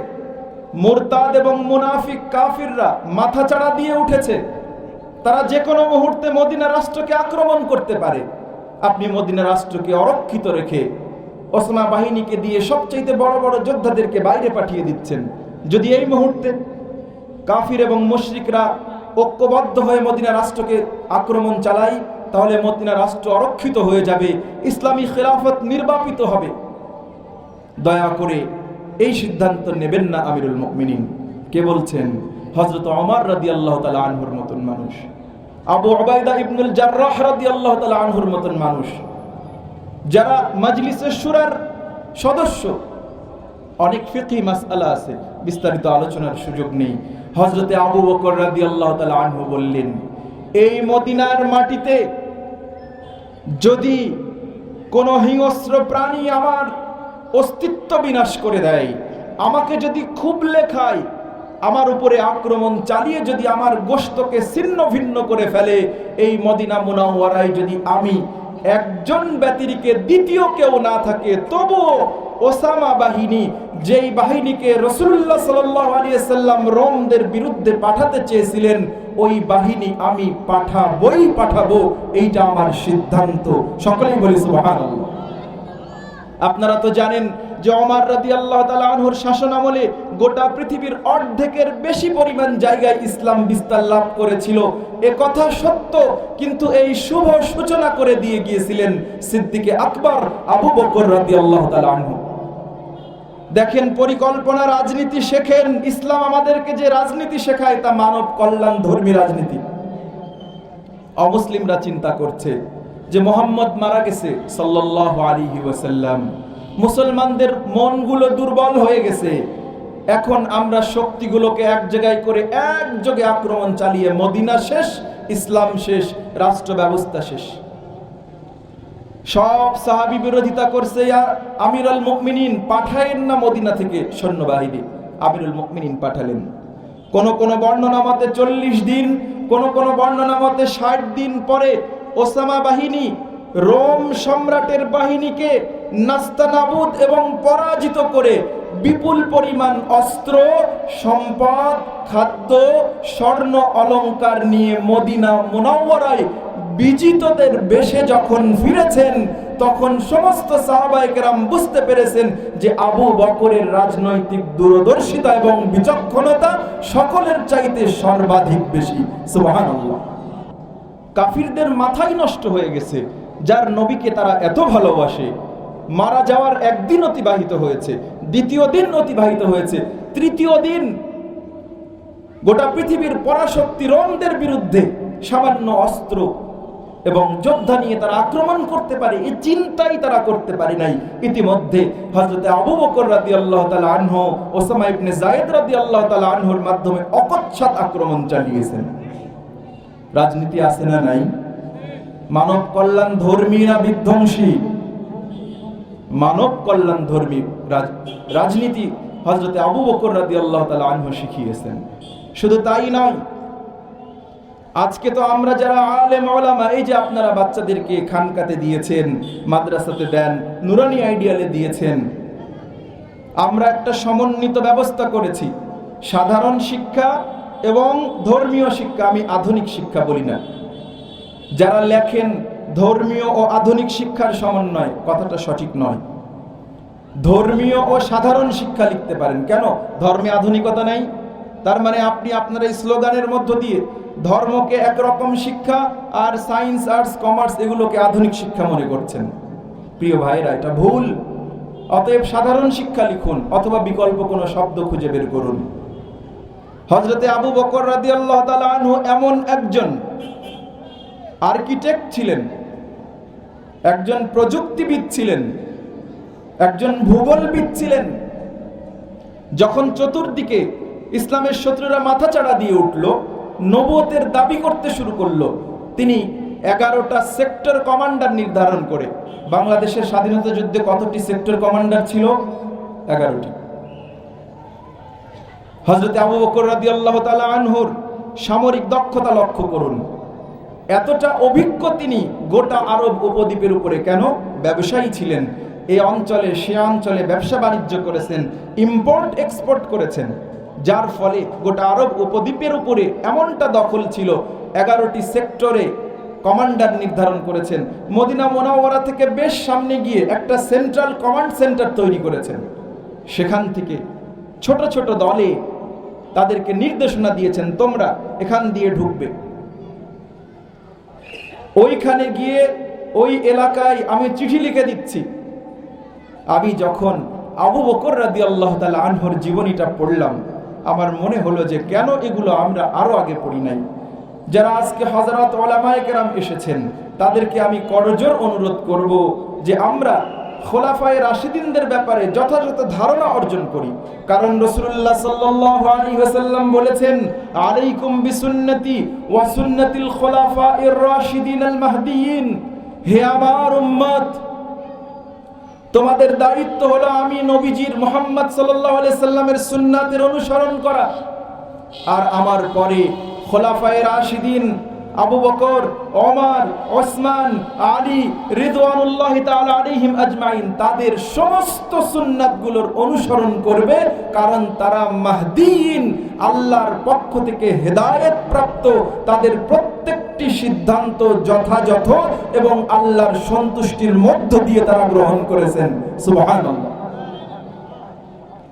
মুরতাদ এবং মুনাফিক কাফিররা মাথাচাড়া দিয়ে উঠেছে। তারা যে কোনো মুহূর্তে মদিনা রাষ্ট্রকে আক্রমণ করতে পারে। আপনি মদিনা রাষ্ট্রকে অরক্ষিত রেখে ওসমা বাহিনীকে দিয়ে সবচেয়ে বড় বড় যোদ্ধাদেরকে বাইরে পাঠিয়ে দিচ্ছেন। যদি এই মুহূর্তে কাফির এবং মুশরিকরা ঐক্যবদ্ধ হয়ে মদিনা রাষ্ট্রকে আক্রমণ চালায়, তাহলে মদিনা রাষ্ট্র অরক্ষিত হয়ে যাবে, ইসলামী খেলাফত নির্বাপিত হবে। দয়া করে এই সিদ্ধান্ত নেবেন না আমিরুল মুমিনিন। কে বলছেন? হযরত ওমর রাদিয়াল্লাহু তাআলা আনহুর মতন মানুষ, আবু উবাইদা ইবনুল জাররাহ রাদিয়াল্লাহু তাআলা আনহুর মতন মানুষ, যারা মাজলিসে শুরার সদস্য। অনেক ফিকহি মাসআলা আছে, বিস্তারিত আলোচনার সুযোগ নেই। হযরতে আবু বকর রাদিয়াল্লাহু তাআলা আনহু বললেন, এই মদিনার মাটিতে যদি কোনো হিংস্র প্রাণী আমার অস্তিত্ব বিনাশ করে দেয়, আমাকে যদি খুবলে খায়, আমার উপরে আক্রমণ চালিয়ে যদি আমার গোশতকে ছিন্ন ভিন্ন করে ফেলে, এই মদিনা মুনাওয়ারায় যদি আমি একজন ব্যতিরিকে দ্বিতীয় কেউ না থাকে, তবুও ওসামা বাহিনী, যেই বাহিনীকে রাসূলুল্লাহ সাল্লাল্লাহু আলাইহি ওয়াসাল্লাম রোমদের বিরুদ্ধে পাঠাতে চেয়েছিলেন, ওই বাহিনী আমি পাঠাবো, এইটা আমার সিদ্ধান্ত। সকলেই বলি সুবহানাল্লাহ। আপনারা তো জানেন যে ওমর রাদিয়াল্লাহু তাআলা আনহুর শাসন আমলে গোটা পৃথিবীর অর্ধেকের বেশি পরিমাণ জায়গায় ইসলাম বিস্তার লাভ করেছিল। এ কথা সত্য, কিন্তু এই শুভ সূচনা করে দিয়ে গিয়েছিলেন সিদ্দিকে আকবর আবু বকর রাদিয়াল্লাহু তাআলা আনহু। দেখেন, পরিকল্পনা, রাজনীতি শেখেন। ইসলাম আমাদেরকে যে রাজনীতি শেখায় তা মানব কল্যাণ ধর্মী রাজনীতি। অমুসলিমরা চিন্তা করছে যে মুহাম্মদ মারা গেছে সাল্লাল্লাহু আলাইহি ওয়াসাল্লাম, মুসলমানদের মনগুলো দুর্বল হয়ে গেছে, এখন আমরা শক্তিগুলোকে এক জায়গায় করে একযোগে আক্রমণ চালিয়ে মদিনা শেষ, ইসলাম শেষ, রাষ্ট্র ব্যবস্থা শেষ। সব সাহাবী বিরোধিতা করছে, আমিরুল মুমিনিন পাঠায়েন না মদিনা থেকে সৈন্যবাহিনী। আমিরুল মুমিনিন পাঠালেন। কোন কোন বর্ণনা মতে 40 দিন, কোন কোন বর্ণনা মতে 60 দিন পরে ওসামা বাহিনী রোম সম্রাটের বাহিনীকে নাস্তানাবুদ এবং পরাজিত করে বিপুল পরিমাণ অস্ত্র, সম্পদ, খাদ্য, স্বর্ণ অলংকার নিয়ে মদিনা মুনাওয়ারায় বিজিতদের বেশে যখন ফিরেছেন, তখন সমস্ত সাহাবায়ে কেরাম বুঝতে পেরেছেন যে আবু বকরের রাজনৈতিক দূরদর্শিতা এবং বিচক্ষণতা সকলের চাইতে সর্বাধিক বেশি। সুবহানাল্লাহ। কাফিরদের মাথাই নষ্ট হয়ে গেছে, যার নবীকে তারা এত ভালোবাসে। মারা যাওয়ার একদিন অতিবাহিত হয়েছে, দ্বিতীয় দিন অতিবাহিত হয়েছে, তৃতীয় দিন গোটা পৃথিবীর পরাশক্তি রোমদের বিরুদ্ধে সামান্য অস্ত্র এবং যোদ্ধা নিয়ে তারা আক্রমণ করতে পারে, এই চিন্তাই তারা করতে পারে নাই। ইতিমধ্যে হযরত আবু বকর রাদিয়াল্লাহু তাআলা আনহু, ওসামা ইবনে যায়েদ রাদিয়াল্লাহু তাআলা আনহুর মাধ্যমে অকচ্ছাত আক্রমণ চালিয়েছেন। রাজনীতি আছে না নাই? মানব কল্যাণ ধর্মী না বিধ্বংসী? মানব কল্যাণ ধর্মী রাজনীতি হযরত আবু বকর রাদিয়াল্লাহু তাআলা আনহু শিখিয়েছেন। শুধু তাই নয়, আজকে তো আমরা যারা আলেম ওলামা, এই যে আপনারা বাচ্চাদেরকে খানকাতে দিয়েছেন, মাদ্রাসাতে দেন, নুরানি আইডিয়ালে দিয়েছেন, আমরা একটা সমন্বিত ব্যবস্থা করেছি। সাধারণ শিক্ষা এবং ধর্মীয় শিক্ষা, আমি আধুনিক শিক্ষা বলি না। যারা লেখেন ধর্মীয় ও আধুনিক শিক্ষার সমন্বয়, কথাটা সঠিক নয়। ধর্মীয় ও সাধারণ শিক্ষা লিখতে পারেন। কেন? ধর্মে আধুনিকতা নাই? তার মানে আপনি আপনার এই স্লোগানের মধ্য দিয়ে ধর্মকে একরকম শিক্ষা আর সায়েন্স, আর্টস, কমার্স এগুলোকে আধুনিক শিক্ষা মনে করছেন। প্রিয় ভাইরা, এটা ভুল। অতএব সাধারণ শিক্ষা লিখুন, অথবা বিকল্প কোনো শব্দ খুঁজে বের করুন। হযরতে আবু বকর রাদিয়াল্লাহু তাআলা আনহু এমন একজন আর্কিটেক্ট ছিলেন, একজন প্রযুক্তিবিদ ছিলেন, একজন ভূগোলবিদ ছিলেন। যখন চতুর্দিকে ইসলামের শত্রুরা মাথাচাড়া দিয়ে উঠল, নবুয়তের দাবি করতে শুরু করলো, তিনি 11টা সেক্টর কমান্ডার নির্ধারণ করে, বাংলাদেশের স্বাধীনতা যুদ্ধে কতটি সেক্টর কমান্ডার ছিল? 11টি। হযরত আবু বকর রাদিয়াল্লাহু তাআলা আনহুর সামরিক দক্ষতা লক্ষ্য করুন। এতটা অভিজ্ঞ তিনি গোটা আরব উপদ্বীপের উপরে। কেন? ব্যবসায়ী ছিলেন। এই অঞ্চলে সে অঞ্চলে ব্যবসা বাণিজ্য করেছেন, ইম্পোর্ট এক্সপোর্ট করেছেন, যার ফলে গোটা আরব উপদ্বীপের উপরে এমনটা দখল ছিল, 11টি সেক্টরে কমান্ডার নির্ধারণ করেছেন। মদিনা মুনাওয়ারা থেকে বেশ সামনে গিয়ে একটা সেন্ট্রাল কমান্ড সেন্টার তৈরি করেছেন। সেখান থেকে ছোট ছোট দলে তাদেরকে নির্দেশনা দিয়েছেন, তোমরা এখান দিয়ে ঢুকবে, ওইখানে গিয়ে ওই এলাকায় আমি চিঠি লিখে দিচ্ছি। আমি যখন আবু বকর রাদিয়াল্লাহু তাআলা আনহুর জীবনীটা পড়লাম, আমার মনে হলো যে কেন এগুলো আমরা আরো আগে পড়ি নাই। যারা আজকে হযরত উলামায়ে কেরাম এসেছেন, তাদেরকে আমি করজোর অনুরোধ করব যে আমরা খোলাফায়ে রাশিদিনদের ব্যাপারে যথাযথ ধারণা অর্জন করি। কারণ রাসূলুল্লাহ সাল্লাল্লাহু আলাইহি ওয়াসাল্লাম বলেছেন, আলাইকুম বিসুন্নতি ওয়া সুন্নাতিল খোলাফায়ের রাশিদিনাল মাহদিয়িন, হে আমার উম্মত, তোমাদের দায়িত্ব হলো আমি নবীজির মুহাম্মদ সাল্লাল্লাহু আলাইহি সাল্লামের সুন্নাতের অনুসরণ করা। আর আমার পরে খোলাফায়ে রাশিদিন আবু বকর, ওমর, ওসমান, আলী রিদওয়ানুল্লাহি তাআলা আলাইহিম আজমাইন, তাদের সমস্ত সুন্নাতগুলোর অনুসরণ করবে। কারণ তারা মাহদিয়িন, আল্লাহর পক্ষ থেকে হেদায়েত প্রাপ্ত। তাদের প্রত্যেকটি সিদ্ধান্ত যথাযথ এবং আল্লাহর সন্তুষ্টির মধ্য দিয়ে তারা গ্রহণ করেছেন। সুবহানাল্লাহ।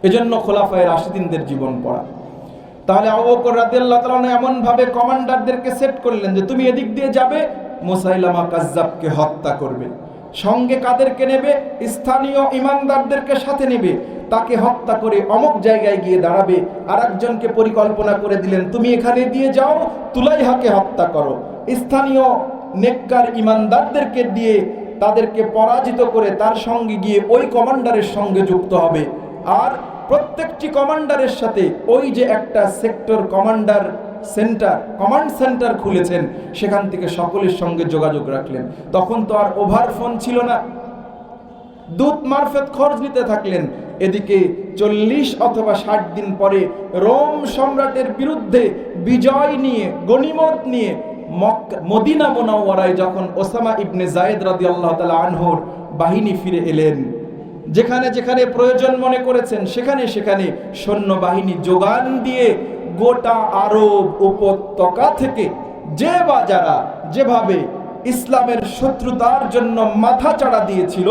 এজন্য খোলাফায়ে রাশিদিনদের জীবন পড়া। তাহলে আবু বকর রাদিয়াল্লাহু তাআলা এমন ভাবে কমান্ডারদেরকে সেট করলেন যে তুমি এদিক দিয়ে যাবে, মুসাইলামা কাজ্জাবকে হত্যা করবে। সঙ্গে কাদেরকে নেবে? স্থানীয় ইমানদারদেরকে সাথে নেবে, তাকে হত্যা করে অমুক জায়গায় গিয়ে দাঁড়াবে। আর একজনকে পরিকল্পনা করে দিলেন, তুমি এখানে দিয়ে যাও, তুলাইহাকে হত্যা করো। স্থানীয় নেককার ইমানদারদেরকে দিয়ে তাদেরকে পরাজিত করে তার সঙ্গে গিয়ে ওই কমান্ডারের সঙ্গে যুক্ত হবে। আর প্রত্যেকটি কমান্ডারের সাথে ওই যে একটা sector commander centre, command centre খুলেছেন, সেখান থেকে সকলের সঙ্গে যোগাযোগ রাখলেন। তখন তো আর ওভার ফোন ছিল না, দূত মারফত খরচ নিতে থাকলেন। এদিকে 40 অথবা 60 দিন পরে রোম সম্রাটের বিরুদ্ধে বিজয় নিয়ে, গনিমত নিয়ে মদিনা মুনাওয়ারায় যখন ওসামা ইবনে যায়েদ রাদিয়াল্লাহু তাআলা আনহুর বাহিনী ফিরে এলেন, যেখানে যেখানে প্রয়োজন মনে করেছেন সেখানে সেখানে সৈন্যবাহিনী যোগান দিয়ে গোটা আরব উপত্যকা থেকে যে বা যারা যেভাবে ইসলামের শত্রুতার জন্য মাথা চাড়া দিয়েছিল,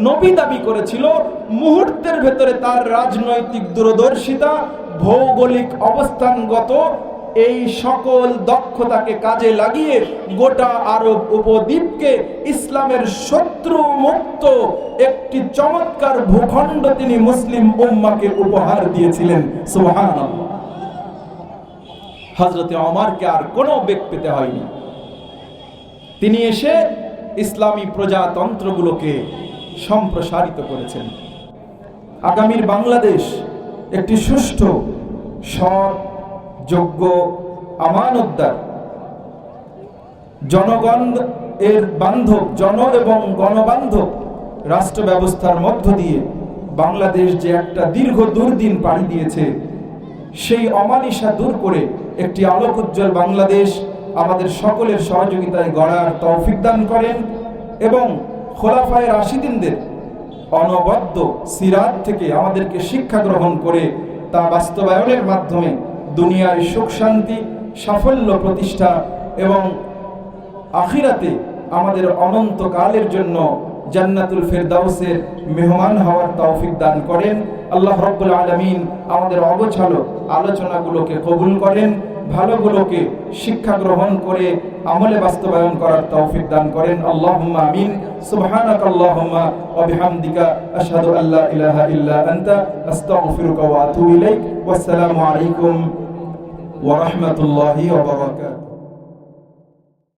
নবী দাবি করেছিল, মুহূর্তের ভেতরে তার রাজনৈতিক দূরদর্শিতা, ভৌগোলিক অবস্থানগত এই সকল দক্ষতাকে কাজে লাগিয়ে গোটা আরব উপদ্বীপকে ইসলামের শত্রু মুক্ত একটি চমৎকার ভূখণ্ড তিনি মুসলিম উম্মাকে উপহার দিয়েছিলেন। সুবহানাল্লাহ। হযরতে ওমরকে আর কোনো বেগ পেতে হয়নি, তিনি এসে ইসলামী প্রজাতন্ত্রগুলোকে সম্প্রসারিত করেছেন। আগামীর বাংলাদেশ একটি সুষ্ঠু, সৎ, যোগ্য, আমানতদার, জনগণ এর বান্ধব, জন এবং গণবান্ধব রাষ্ট্র ব্যবস্থার মধ্য দিয়ে বাংলাদেশ যে একটা দীর্ঘ দুর্দিন পাড়ি দিয়েছে, সেই অমানিসা দূর করে একটি আলোকোজ্জ্বল বাংলাদেশ আমাদের সকলের সহযোগিতায় গড়ার তৌফিক দান করেন এবং খোলাফায়ে রাশিদিনদের অনবদ্য সিরাত থেকে আমাদেরকে শিক্ষা গ্রহণ করে তা বাস্তবায়নের মাধ্যমে দুনিয়ার সুখ শান্তি, সাফল্য প্রতিষ্ঠা এবং আখিরাতে আমাদের অনন্তকালের জন্য জান্নাতুল ফেরদাউসের মেহমান হওয়ার তৌফিক দান করেন। আল্লাহ রাব্বুল আলামিন আমাদের অগোছালো আলোচনাগুলোকে কবুল করেন, ভালোগুলোকে শিক্ষা গ্রহণ করে আমলে বাস্তবায়ন করার তৌফিক দান করেন। আল্লাহুম্মা আমিন। সুবহানাকাল্লাহুম্মা ওয়া বিহামদিকা আশহাদু আল্লা ইলাহা ইল্লা আনতা আস্তাগফিরুকা ওয়া আতুবু ইলাইক। ওয়াসসালামু আলাইকুম ওয়া রাহমাতুল্লাহি ওয়া বারাকাতুহু।